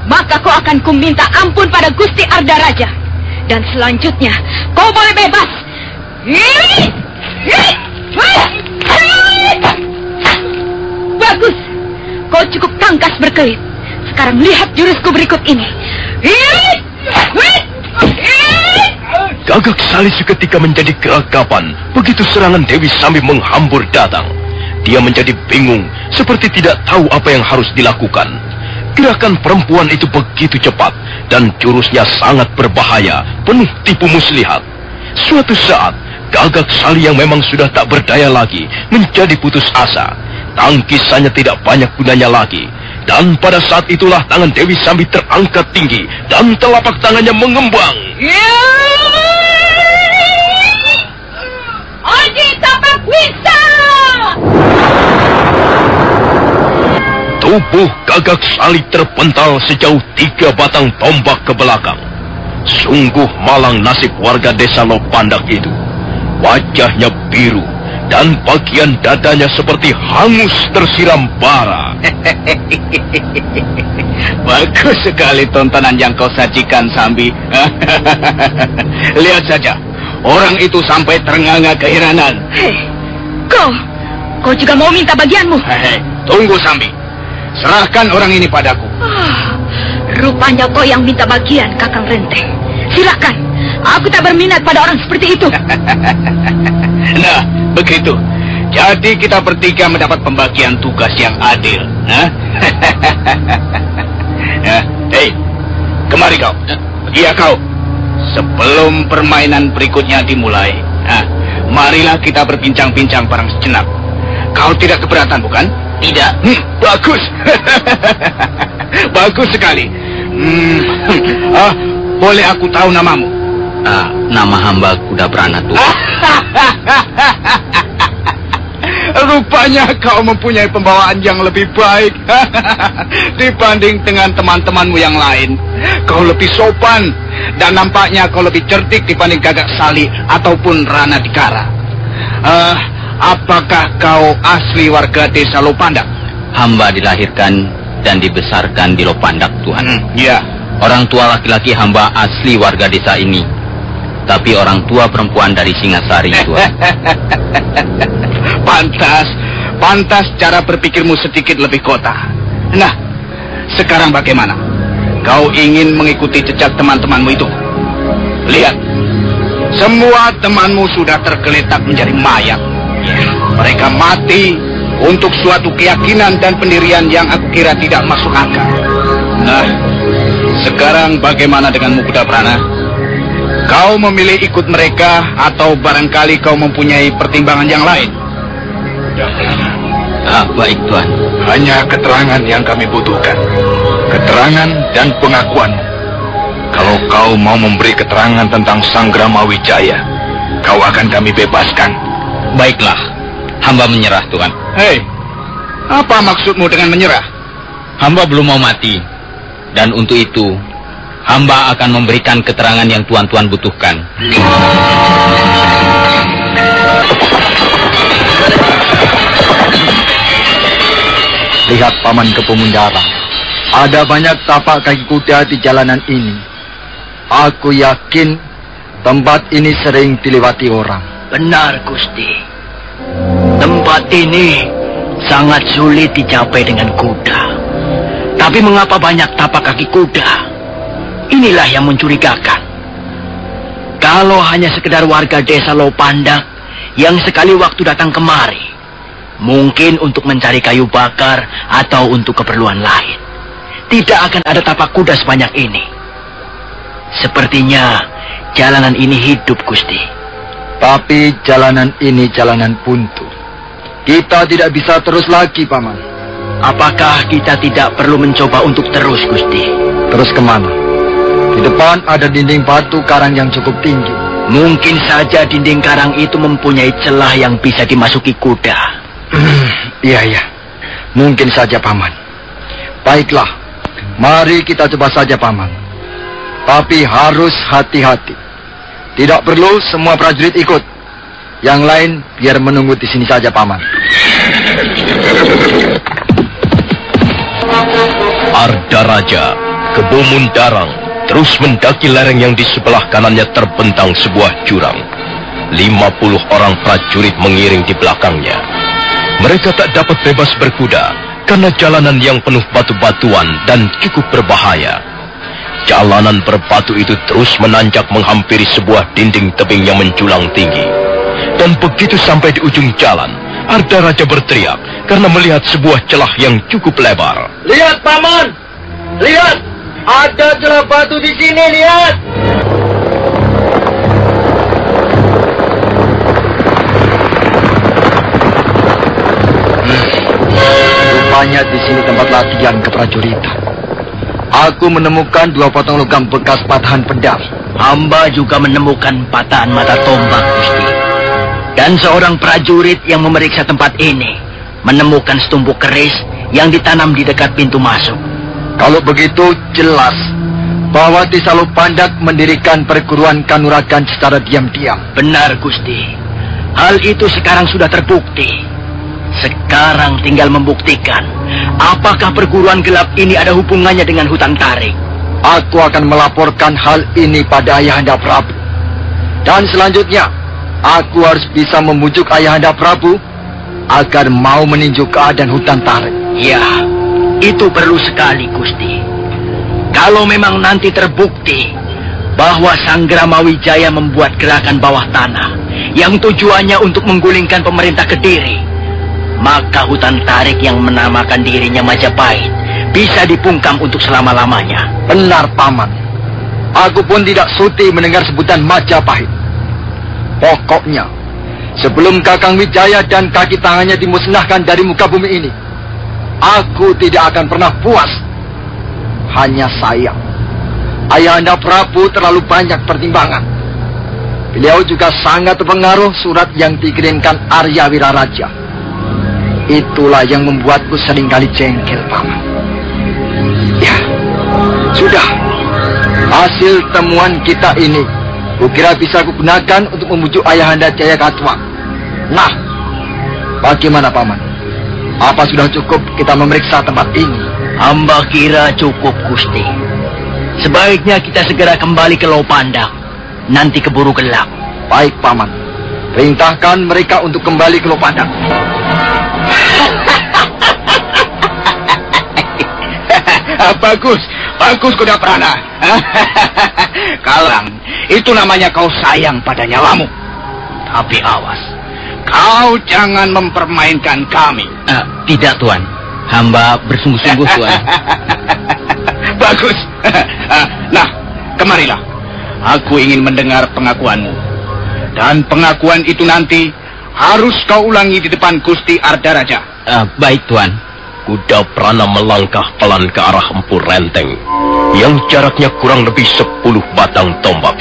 maka kau akan kuminta ampun pada Gusti Arda Raja. Dan selanjutnya, kau boleh bebas. Bagus. Kau cukup tangkas berkelit. Sekarang lihat jurusku berikut ini. Gagak Sali seketika menjadi geragapan begitu serangan Dewi Sambi menghambur datang. Dia menjadi bingung, seperti tidak tahu apa yang harus dilakukan. Gerakan perempuan itu begitu cepat, dan jurusnya sangat berbahaya, penuh tipu muslihat. Suatu saat, Gagak Sali yang memang sudah tak berdaya lagi, menjadi putus asa. Tangkisannya tidak banyak gunanya lagi. Dan pada saat itulah tangan Dewi Sambi terangkat tinggi, dan telapak tangannya mengembang. Aji Tapak Wisa! Tubuh Gagak Sali terpental sejauh 3 batang tombak ke belakang. Sungguh malang nasib warga desa Lopandak itu. Wajahnya biru, dan bagian dadanya seperti hangus tersiram bara. Bagus sekali tontonan yang kau sajikan, Sambi. Lihat saja, orang itu sampai ternganga keheranan. Hei, kau juga mau minta bagianmu? Hei, tunggu, Sambi. Serahkan orang ini padaku. Rupanya kau yang minta bagian, Kakang Renteng. Silakan, aku tak berminat pada orang seperti itu. Nah, begitu. Jadi kita bertiga mendapat pembagian tugas yang adil. Hei, kemari kau. Iya kau. Sebelum permainan berikutnya dimulai, marilah kita berbincang-bincang bareng sejenak. Kau tidak keberatan, bukan? Tidak. Bagus. Bagus sekali. Boleh aku tahu namamu? Nama hamba Kuda Prana, Tuan. Rupanya kau mempunyai pembawaan yang lebih baik dibanding dengan teman-temanmu yang lain. Kau lebih sopan dan nampaknya kau lebih cerdik dibanding Gagak Sali ataupun Rana Dikara. Apakah kau asli warga desa Lopandak? Hamba dilahirkan dan dibesarkan di Lopandak, Tuhan. Iya. Orang tua laki-laki hamba asli warga desa ini, tapi orang tua perempuan dari Singasari, Tuhan. Pantas cara berpikirmu sedikit lebih kota. Nah, sekarang bagaimana? Kau ingin mengikuti jejak teman-temanmu itu? Lihat, semua temanmu sudah tergeletak menjadi mayat. Mereka mati untuk suatu keyakinan dan pendirian yang aku kira tidak masuk akal. Nah, sekarang bagaimana denganmu, Kuda Prana? Kau memilih ikut mereka atau barangkali kau mempunyai pertimbangan yang lain? Baik, Tuan. Hanya keterangan yang kami butuhkan. Keterangan dan pengakuan. Kalau kau mau memberi keterangan tentang Sanggrama Wijaya, kau akan kami bebaskan. Baiklah, hamba menyerah, Tuan. Hei, apa maksudmu dengan menyerah? Hamba belum mau mati, dan untuk itu hamba akan memberikan keterangan yang tuan-tuan butuhkan. Lihat Paman Kepemundara, ada banyak tapak kaki kuda di jalanan ini. Aku yakin tempat ini sering dilewati orang. Benar, Gusti. Tempat ini sangat sulit dicapai dengan kuda. Tapi mengapa banyak tapak kaki kuda? Inilah yang mencurigakan. Kalau hanya sekedar warga desa Lopandak yang sekali waktu datang kemari, mungkin untuk mencari kayu bakar atau untuk keperluan lain, tidak akan ada tapak kuda sebanyak ini. Sepertinya jalanan ini hidup, Gusti. Tapi jalanan ini jalanan buntu. Kita tidak bisa terus lagi, Paman. Apakah kita tidak perlu mencoba untuk terus, Gusti? Terus kemana? Di depan ada dinding batu karang yang cukup tinggi. Mungkin saja dinding karang itu mempunyai celah yang bisa dimasuki kuda. Iya. Mungkin saja, Paman. Baiklah, mari kita coba saja, Paman. Tapi harus hati-hati. Tidak perlu semua prajurit ikut. Yang lain biar menunggu di sini saja, Paman. Ardaraja, Kebo Mundarang, terus mendaki lereng yang di sebelah kanannya terbentang sebuah jurang. 50 orang prajurit mengiring di belakangnya. Mereka tak dapat bebas berkuda karena jalanan yang penuh batu-batuan dan cukup berbahaya. Jalanan berbatu itu terus menanjak menghampiri sebuah dinding tebing yang menjulang tinggi. Dan begitu sampai di ujung jalan, Ardaraja berteriak karena melihat sebuah celah yang cukup lebar. Lihat, Paman! Lihat! Ada celah batu di sini, lihat! Rupanya di sini tempat latihan keprajuritan. Aku menemukan 2 potong logam bekas patahan pedang. Hamba juga menemukan patahan mata tombak, Gusti. Dan seorang prajurit yang memeriksa tempat ini menemukan setumpuk keris yang ditanam di dekat pintu masuk. Kalau begitu jelas bahwa Desa Lopandak mendirikan perguruan kanuragan secara diam-diam. Benar, Gusti. Hal itu sekarang sudah terbukti. Sekarang tinggal membuktikan apakah perguruan gelap ini ada hubungannya dengan hutan tarik. Aku akan melaporkan hal ini pada Ayahanda Prabu. Dan selanjutnya, aku harus bisa membujuk Ayahanda Prabu agar mau meninjau keadaan hutan tarik. Ya, itu perlu sekali, Gusti. Kalau memang nanti terbukti bahwa Sanggrama Wijaya membuat gerakan bawah tanah yang tujuannya untuk menggulingkan pemerintah Kediri, maka hutan tarik yang menamakan dirinya Majapahit bisa dipungkam untuk selama-lamanya. Benar, Paman. Aku pun tidak sudi mendengar sebutan Majapahit. Pokoknya, sebelum Kakang Wijaya dan kaki tangannya dimusnahkan dari muka bumi ini, aku tidak akan pernah puas. Hanya sayang, Ayahanda Prabu terlalu banyak pertimbangan. Beliau juga sangat terpengaruh surat yang dikirimkan Arya Wiraraja. Itulah yang membuatku seringkali jengkel, Paman. Ya, sudah. Hasil temuan kita ini, kukira bisa kugunakan untuk membujuk Ayahanda Jayakatwang. Nah, bagaimana, Paman? Apa sudah cukup kita memeriksa tempat ini? Hamba kira cukup, Gusti. Sebaiknya kita segera kembali ke Lopandak. Nanti keburu gelap. Baik, Paman. Perintahkan mereka untuk kembali ke Lopandak. Bagus, bagus Kuda Prana. Kalang, itu namanya kau sayang pada nyawamu. Tapi awas, kau jangan mempermainkan kami. Tidak, Tuan. Hamba bersungguh-sungguh, Tuan. Bagus. Nah, kemarilah. Aku ingin mendengar pengakuanmu. Dan pengakuan itu nanti harus kau ulangi di depan Gusti Ardaraja. Baik, Tuan. Kuda Prana melangkah pelan ke arah Empu Renteng yang jaraknya kurang lebih 10 batang tombak.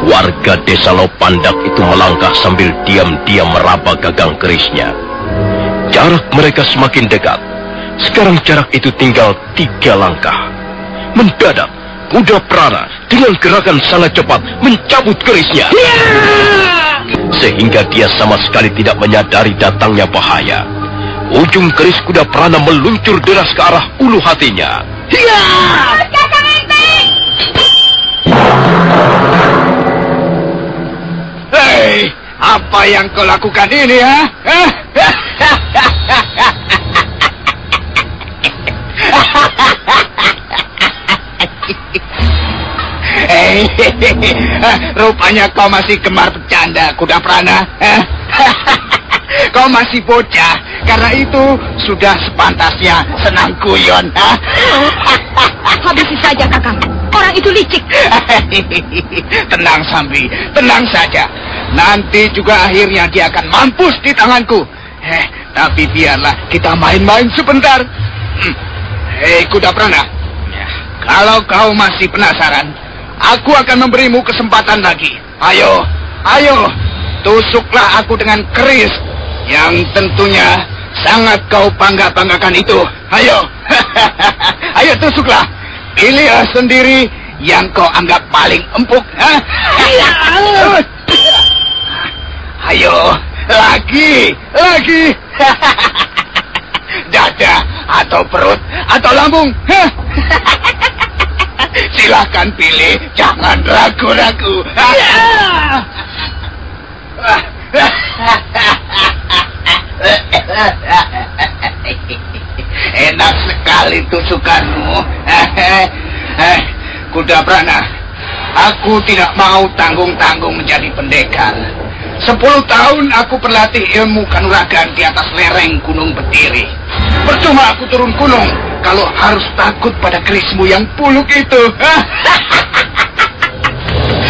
Warga Desa Lopandak itu melangkah sambil diam-diam meraba gagang kerisnya. Jarak mereka semakin dekat. Sekarang jarak itu tinggal 3 langkah. Mendadak, Kuda Prana dengan gerakan sangat cepat mencabut kerisnya. Sehingga dia sama sekali tidak menyadari datangnya bahaya. Ujung keris Kuda Prana meluncur deras ke arah ulu hatinya. Hei, apa yang kau lakukan ini, ha? Rupanya kau masih gemar bercanda, Kuda Prana. Kau masih bocah, karena itu sudah sepantasnya senang guyon. Habisi saja, Kakang. Orang itu licik. Tenang, Sambi. Tenang saja. Nanti juga akhirnya dia akan mampus di tanganku. Tapi biarlah kita main-main sebentar. Hei, Kuda Prana. Kalau kau masih penasaran, aku akan memberimu kesempatan lagi. Ayo, ayo. Tusuklah aku dengan keris yang tentunya sangat kau bangga-banggakan itu. Ayo. Ayo tusuklah. Pilih sendiri yang kau anggap paling empuk? Ayo, lagi. Dada atau perut atau lambung? Silahkan pilih, jangan ragu-ragu. Enak sekali tusukanmu. Kuda Prana, aku tidak mau tanggung-tanggung menjadi pendekar. 10 tahun aku berlatih ilmu kanuragan di atas lereng Gunung Berdiri. Percuma aku turun gunung kalau harus takut pada kerismu yang buluk itu.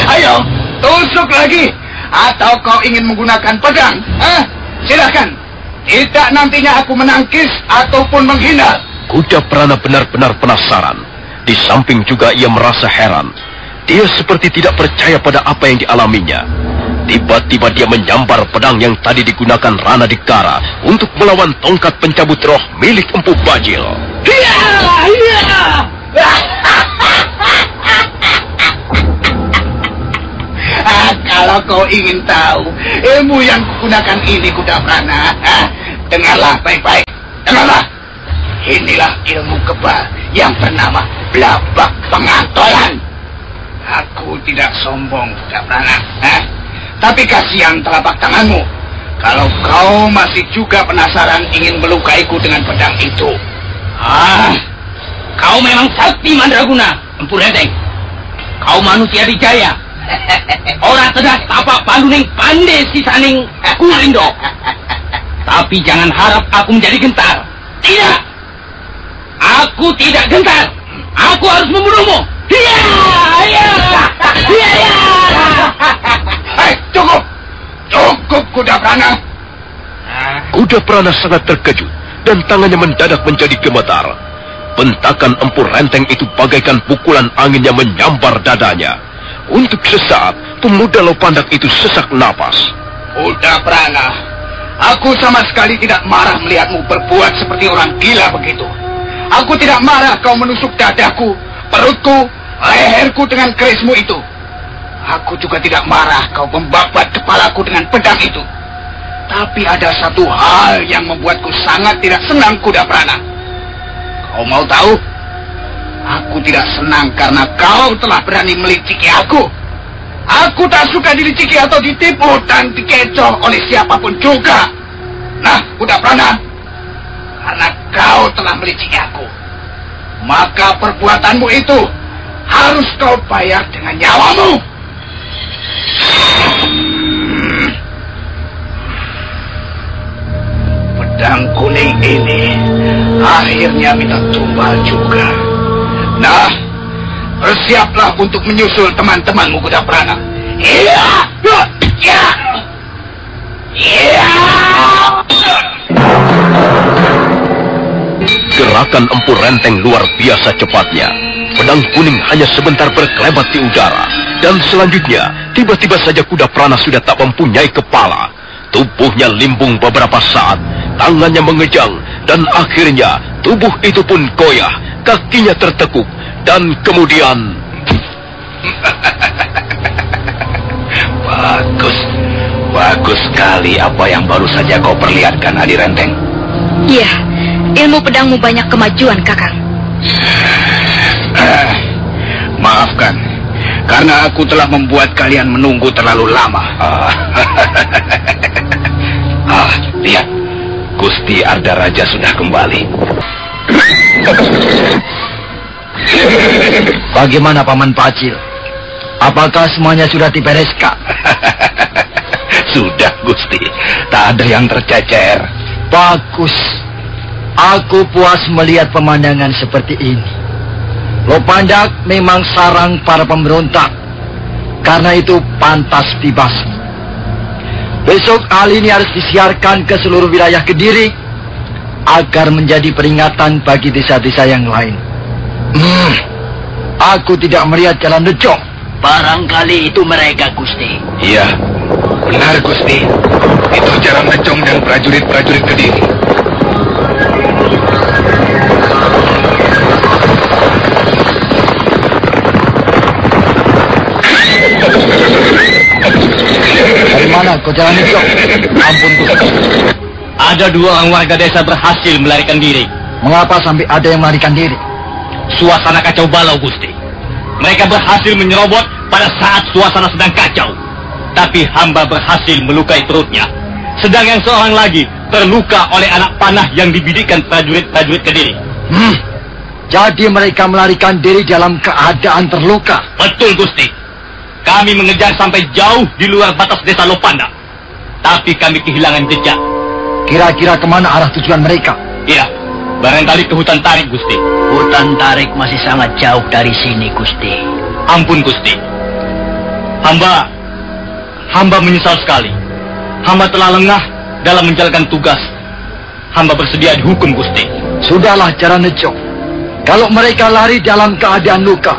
Ayo, tusuk lagi. Atau kau ingin menggunakan pedang? Silakan. Tidak nantinya aku menangkis ataupun menghina. Kuda Prana benar-benar penasaran. Di samping juga ia merasa heran. Dia seperti tidak percaya pada apa yang dialaminya. Tiba-tiba dia menyambar pedang yang tadi digunakan Rana Dikara untuk melawan tongkat pencabut roh milik Empu Bajil. Kalau kau ingin tahu ilmu yang kugunakan ini, Kuda Prana, dengarlah baik-baik. Dengarlah. Inilah ilmu kebal yang bernama Blabak Pengantolan. Aku tidak sombong, Kuda Prana. Tapi kasihan telapak tanganmu. Kalau kau masih juga penasaran ingin melukaiku dengan pedang itu. Kau memang sakti mandraguna, Empu Renteng. Kau manusia dijaya. Orang tedas tapak paluning pandai sisaning kulindo. Tapi jangan harap aku menjadi gentar. Tidak. Aku tidak gentar. Aku harus membunuhmu. Cukup, Kuda Prana. Kuda Prana sangat terkejut dan tangannya mendadak menjadi gemetar. Bentakan Empu Renteng itu bagaikan pukulan angin yang menyambar dadanya. Untuk sesaat, pemuda Lopandak itu sesak napas. Kuda Prana, aku sama sekali tidak marah melihatmu berbuat seperti orang gila begitu. Aku tidak marah kau menusuk dadaku, perutku, leherku dengan kerismu itu. Aku juga tidak marah kau membabat kepalaku dengan pedang itu. Tapi ada satu hal yang membuatku sangat tidak senang, Kuda Prana. Kau mau tahu? Aku tidak senang karena kau telah berani meliciki aku. Aku tak suka diliciki atau ditipu dan dikecoh oleh siapapun juga. Nah, Kuda Prana, karena kau telah meliciki aku, maka perbuatanmu itu harus kau bayar dengan nyawamu. Pedang kuning ini akhirnya minta tumbal juga. Nah, bersiaplah untuk menyusul teman-temanmu, Kuda Prana. Gerakan Empu Renteng luar biasa cepatnya. Pedang kuning hanya sebentar berkelebat di udara. Dan selanjutnya, tiba-tiba saja Kuda Prana sudah tak mempunyai kepala. Tubuhnya limbung beberapa saat, tangannya mengejang, dan akhirnya tubuh itu pun goyah, kakinya tertekuk, dan kemudian... Bagus sekali apa yang baru saja kau perlihatkan, Adi Renteng. Iya, ilmu pedangmu banyak kemajuan, Kakang. Maafkan, karena aku telah membuat kalian menunggu terlalu lama. Lihat, Gusti Ardaraja sudah kembali. Bagaimana Paman Pacil? Apakah semuanya sudah dibereskan? Sudah, Gusti. Tak ada yang tercecer. Bagus. Aku puas melihat pemandangan seperti ini. Lopandak memang sarang para pemberontak. Karena itu pantas dibasmi. Besok hal ini harus disiarkan ke seluruh wilayah Kediri agar menjadi peringatan bagi desa-desa yang lain. Aku tidak melihat jalan Necong. Barangkali itu mereka, Gusti. Iya, benar Gusti. Itu jalan Necong dan prajurit-prajurit Kediri. kau jalan hijau. Ampun Gusti. Ada 2 orang warga desa berhasil melarikan diri. Mengapa sampai ada yang melarikan diri? Suasana kacau balau, Gusti. Mereka berhasil menyerobot pada saat suasana sedang kacau. Tapi hamba berhasil melukai perutnya. Sedang yang seorang lagi terluka oleh anak panah yang dibidikkan prajurit-prajurit Kediri. Jadi mereka melarikan diri dalam keadaan terluka. Betul, Gusti. Kami mengejar sampai jauh di luar batas desa Lopanda. Tapi kami kehilangan jejak. Kira-kira kemana arah tujuan mereka? Iya, barangkali ke hutan tarik, Gusti. Hutan tarik masih sangat jauh dari sini, Gusti. Ampun, Gusti. Hamba menyesal sekali. Hamba telah lengah dalam menjalankan tugas. Hamba bersedia dihukum, Gusti. Sudahlah, Jaranejo. Kalau mereka lari dalam keadaan luka,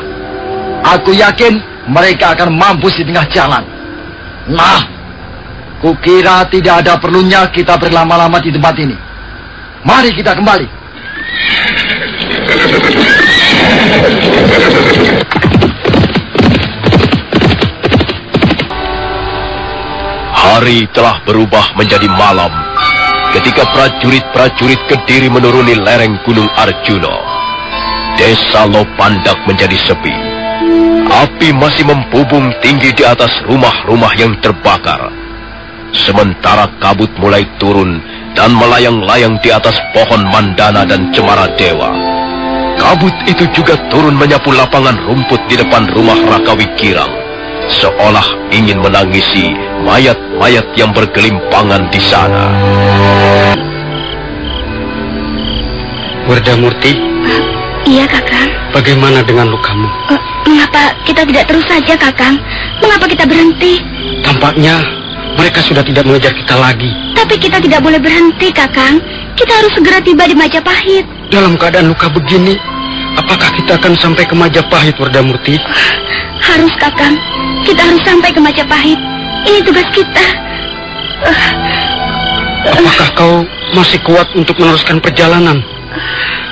aku yakin mereka akan mampus di tengah jalan. Nah, kukira tidak ada perlunya kita berlama-lama di tempat ini. Mari kita kembali. Hari telah berubah menjadi malam ketika prajurit-prajurit Kediri menuruni lereng Gunung Arjuna. Desa Lopandak menjadi sepi. Api masih membubung tinggi di atas rumah-rumah yang terbakar. Sementara kabut mulai turun dan melayang-layang di atas pohon mandana dan cemara dewa. Kabut itu juga turun menyapu lapangan rumput di depan rumah Raka Wikirang, seolah ingin menangisi mayat-mayat yang bergelimpangan di sana. Wardamurti. Iya, Kakang. Bagaimana dengan lukamu? Mengapa kita tidak terus saja, Kakang? Mengapa kita berhenti? Tampaknya mereka sudah tidak mengejar kita lagi. Tapi kita tidak boleh berhenti, Kakang. Kita harus segera tiba di Majapahit. Dalam keadaan luka begini, apakah kita akan sampai ke Majapahit, Wardamurti? Harus, Kakang. Kita harus sampai ke Majapahit. Ini tugas kita. Apakah kau masih kuat untuk meneruskan perjalanan?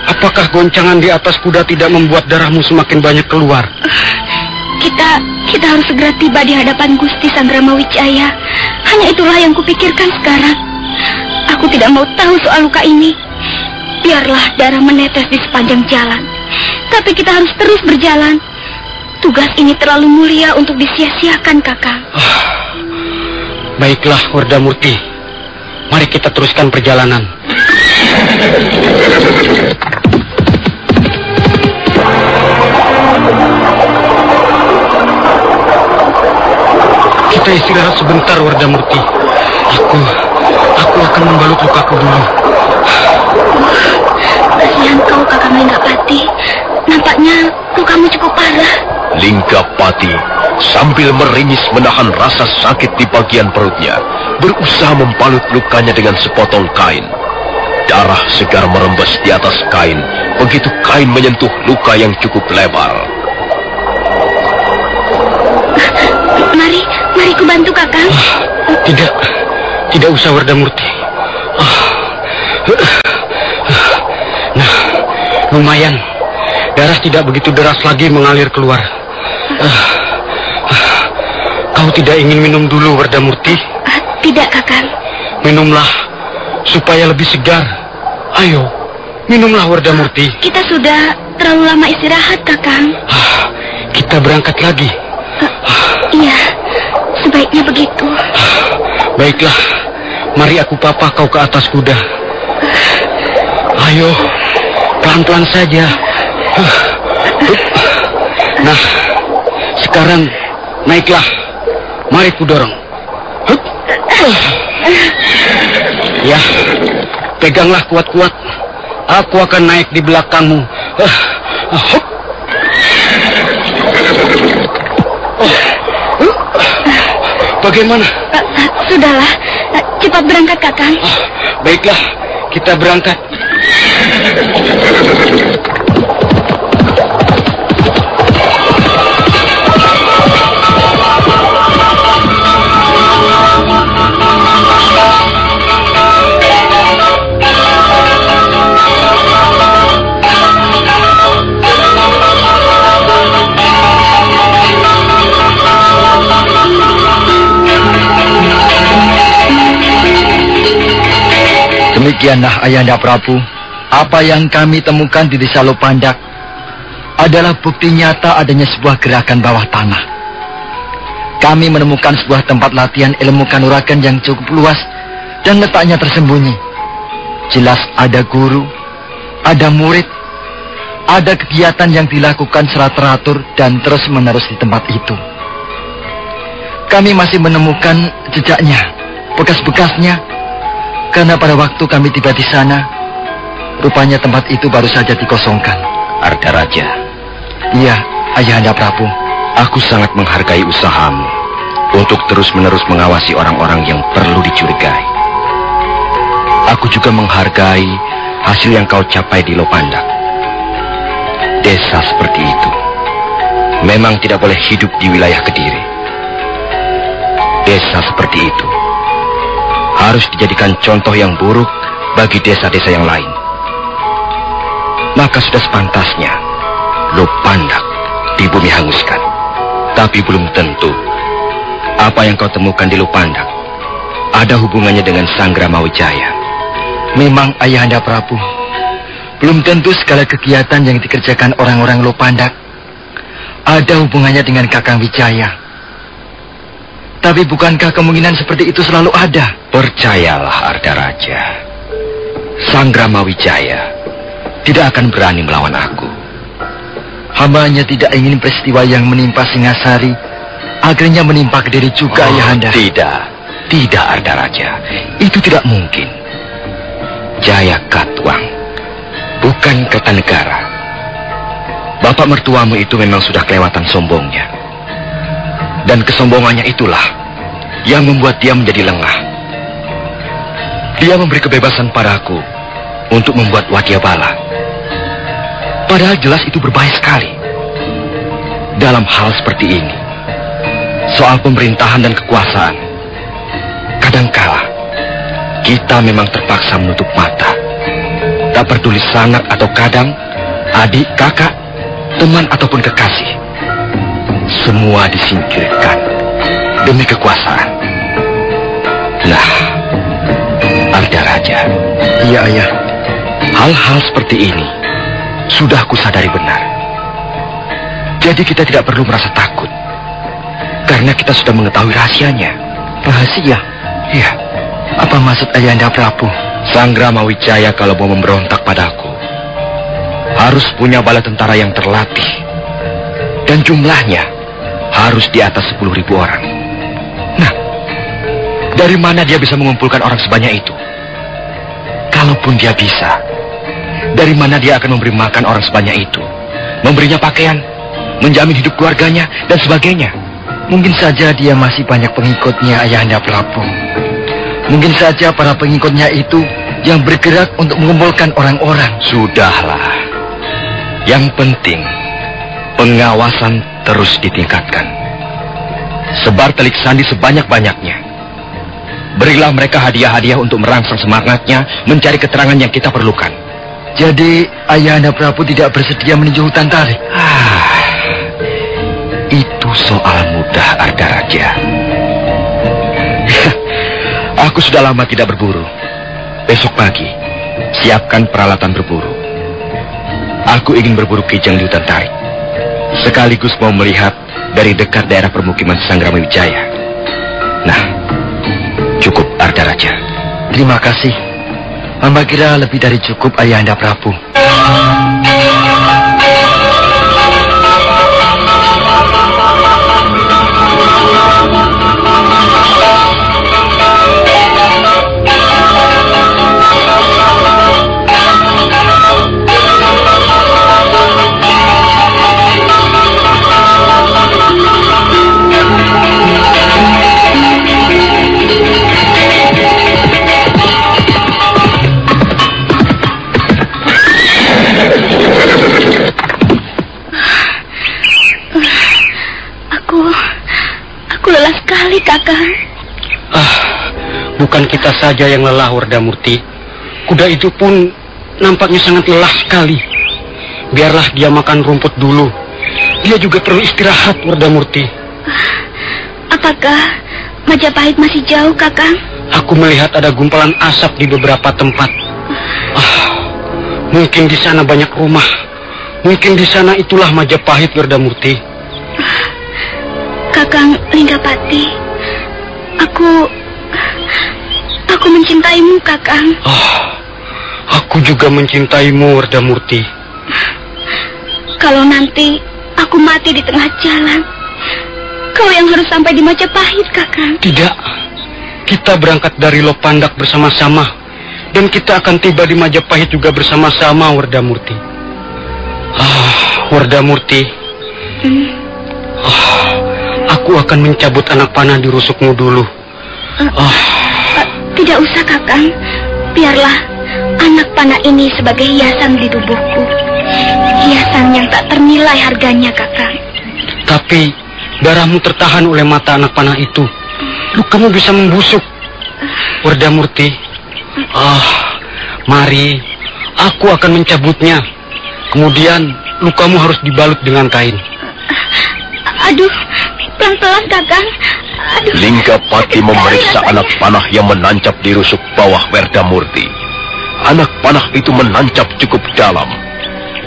Apakah goncangan di atas kuda tidak membuat darahmu semakin banyak keluar? Kita harus segera tiba di hadapan Gusti Sanggrama Wijaya. Hanya itulah yang kupikirkan sekarang. Aku tidak mau tahu soal luka ini. Biarlah darah menetes di sepanjang jalan. Tapi kita harus terus berjalan. Tugas ini terlalu mulia untuk disia-siakan, Kakang. Baiklah, Wardamurti. Mari kita teruskan perjalanan. Kita istirahat sebentar, Wardamurti. Aku akan membalut lukaku dulu. Kasihan kau, Kakang Linggapati. Nampaknya lukamu cukup parah. Linggapati sambil meringis menahan rasa sakit di bagian perutnya, berusaha membalut lukanya dengan sepotong kain. Darah segar merembes di atas kain, begitu kain menyentuh luka yang cukup lebar. Mari ku bantu, Kakang. Tidak usah, Wardamurti. Nah, lumayan. Darah tidak begitu deras lagi mengalir keluar. Kau tidak ingin minum dulu, Wardamurti? Tidak, Kakang. Minumlah, supaya lebih segar. Ayo, minumlah, Wardamurti. Kita sudah terlalu lama istirahat, Kakang. Kita berangkat lagi. Iya, sebaiknya begitu. Baiklah, mari aku papa kau ke atas kuda. Ayo, pelan-pelan saja. Nah, sekarang naiklah. Mari ku dorong. Ya, peganglah kuat-kuat. Aku akan naik di belakangmu. Bagaimana? Sudahlah, cepat berangkat, Kakang. Baiklah, kita berangkat. Demikianlah Ayahanda Prabu, apa yang kami temukan di Desa Lopandak adalah bukti nyata adanya sebuah gerakan bawah tanah. Kami menemukan sebuah tempat latihan ilmu kanuragan yang cukup luas dan letaknya tersembunyi. Jelas ada guru, ada murid, ada kegiatan yang dilakukan secara teratur dan terus-menerus di tempat itu. Kami masih menemukan jejaknya, bekas-bekasnya, karena pada waktu kami tiba di sana, rupanya tempat itu baru saja dikosongkan. Ardaraja. Iya, Ayahanda Prabu. Aku sangat menghargai usahamu untuk terus-menerus mengawasi orang-orang yang perlu dicurigai. Aku juga menghargai hasil yang kau capai di Lopandak. Desa seperti itu memang tidak boleh hidup di wilayah Kediri. Desa seperti itu harus dijadikan contoh yang buruk bagi desa-desa yang lain. Maka sudah sepantasnya Lopandak di bumi hanguskan. Tapi belum tentu apa yang kau temukan di Lopandak ada hubungannya dengan Sanggrama Wijaya. Memang Ayahanda Prabu, belum tentu segala kegiatan yang dikerjakan orang-orang Lopandak ada hubungannya dengan Kakang Wijaya. Tapi bukankah kemungkinan seperti itu selalu ada? Percayalah Ardaraja, Sanggrama Wijaya tidak akan berani melawan aku. Hamba hanya tidak ingin peristiwa yang menimpa Singasari akhirnya menimpa Kediri juga, Ayahanda. Tidak Ardaraja, itu tidak mungkin. Jaya Katuang bukan Kertanegara. Bapak mertuamu itu memang sudah kelewatan sombongnya. Dan kesombongannya itulah yang membuat dia menjadi lengah. Dia memberi kebebasan padaku untuk membuat wadyabala. Padahal jelas itu berbahaya sekali. Dalam hal seperti ini, soal pemerintahan dan kekuasaan, kadangkala kita memang terpaksa menutup mata. Tak peduli sanak atau kadang, adik, kakak, teman ataupun kekasih, semua disingkirkan demi kekuasaan. Nah, Ardaraja. Iya, Ayah. Hal-hal seperti ini sudah kusadari benar. Jadi kita tidak perlu merasa takut, karena kita sudah mengetahui rahasianya. Rahasia? Iya. Apa maksud Ayahanda Prabu? Sanggrama Wijaya kalau mau memberontak padaku harus punya bala tentara yang terlatih, dan jumlahnya harus di atas 10.000 orang. Nah, dari mana dia bisa mengumpulkan orang sebanyak itu? Kalaupun dia bisa, dari mana dia akan memberi makan orang sebanyak itu, memberinya pakaian, menjamin hidup keluarganya, dan sebagainya? Mungkin saja dia masih banyak pengikutnya, Ayahanda Prabu. Mungkin saja para pengikutnya itu yang bergerak untuk mengumpulkan orang-orang. Sudahlah. Yang penting, pengawasan terus ditingkatkan. Sebar telik sandi sebanyak-banyaknya. Berilah mereka hadiah-hadiah untuk merangsang semangatnya mencari keterangan yang kita perlukan. Jadi, Ayahanda Prabu tidak bersedia meninjau hutan tarik? Itu soal mudah, Ardaraja. Aku sudah lama tidak berburu. Besok pagi, siapkan peralatan berburu. Aku ingin berburu kijang di hutan tarik. Sekaligus mau melihat dari dekat daerah permukiman Sanggrama Wijaya. Nah, cukup, Ardaraja. Terima kasih. Hamba kira lebih dari cukup, Ayahanda Prabu. Kakang. Bukan kita saja yang lelah, Wardamurti. Kuda itu pun nampaknya sangat lelah sekali. Biarlah dia makan rumput dulu. Dia juga perlu istirahat, Wardamurti. Apakah Majapahit masih jauh, Kakang? Aku melihat ada gumpalan asap di beberapa tempat. Mungkin di sana banyak rumah. Mungkin di sana itulah Majapahit, Werdamurti. Kakang Linggapati, aku mencintaimu, Kakang. Aku juga mencintaimu, Werdamurti. Kalau nanti aku mati di tengah jalan, kau yang harus sampai di Majapahit, Kakang. Tidak. Kita berangkat dari Lopandak bersama-sama, dan kita akan tiba di Majapahit juga bersama-sama, Werdamurti. Werdamurti. Aku akan mencabut anak panah di rusukmu dulu. Tidak usah, Kakang. Biarlah anak panah ini sebagai hiasan di tubuhku. Hiasan yang tak ternilai harganya, Kakang. Tapi darahmu tertahan oleh mata anak panah itu. Lukamu bisa membusuk, Werdamurti. Mari, aku akan mencabutnya. Kemudian lukamu harus dibalut dengan kain. Aduh, pelan-pelan, Kakang. Aduh. Linggapati memeriksa anak panah yang menancap di rusuk bawah Werdamurti. Anak panah itu menancap cukup dalam.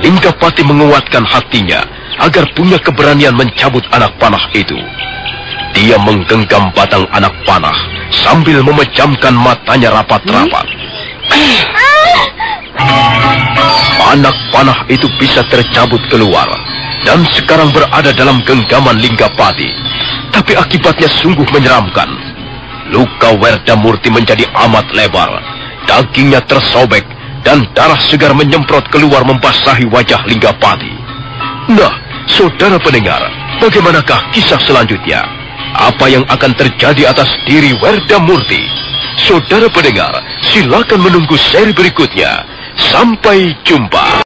Linggapati menguatkan hatinya agar punya keberanian mencabut anak panah itu. Dia menggenggam batang anak panah sambil memejamkan matanya rapat-rapat. Anak panah itu bisa tercabut keluar dan sekarang berada dalam genggaman Linggapati. Tapi akibatnya sungguh menyeramkan. Luka Werdamurti menjadi amat lebar, dagingnya tersobek dan darah segar menyemprot keluar membasahi wajah Linggapati. Nah, saudara pendengar, bagaimanakah kisah selanjutnya? Apa yang akan terjadi atas diri Werdamurti? Saudara pendengar, silakan menunggu seri berikutnya. Sampai jumpa.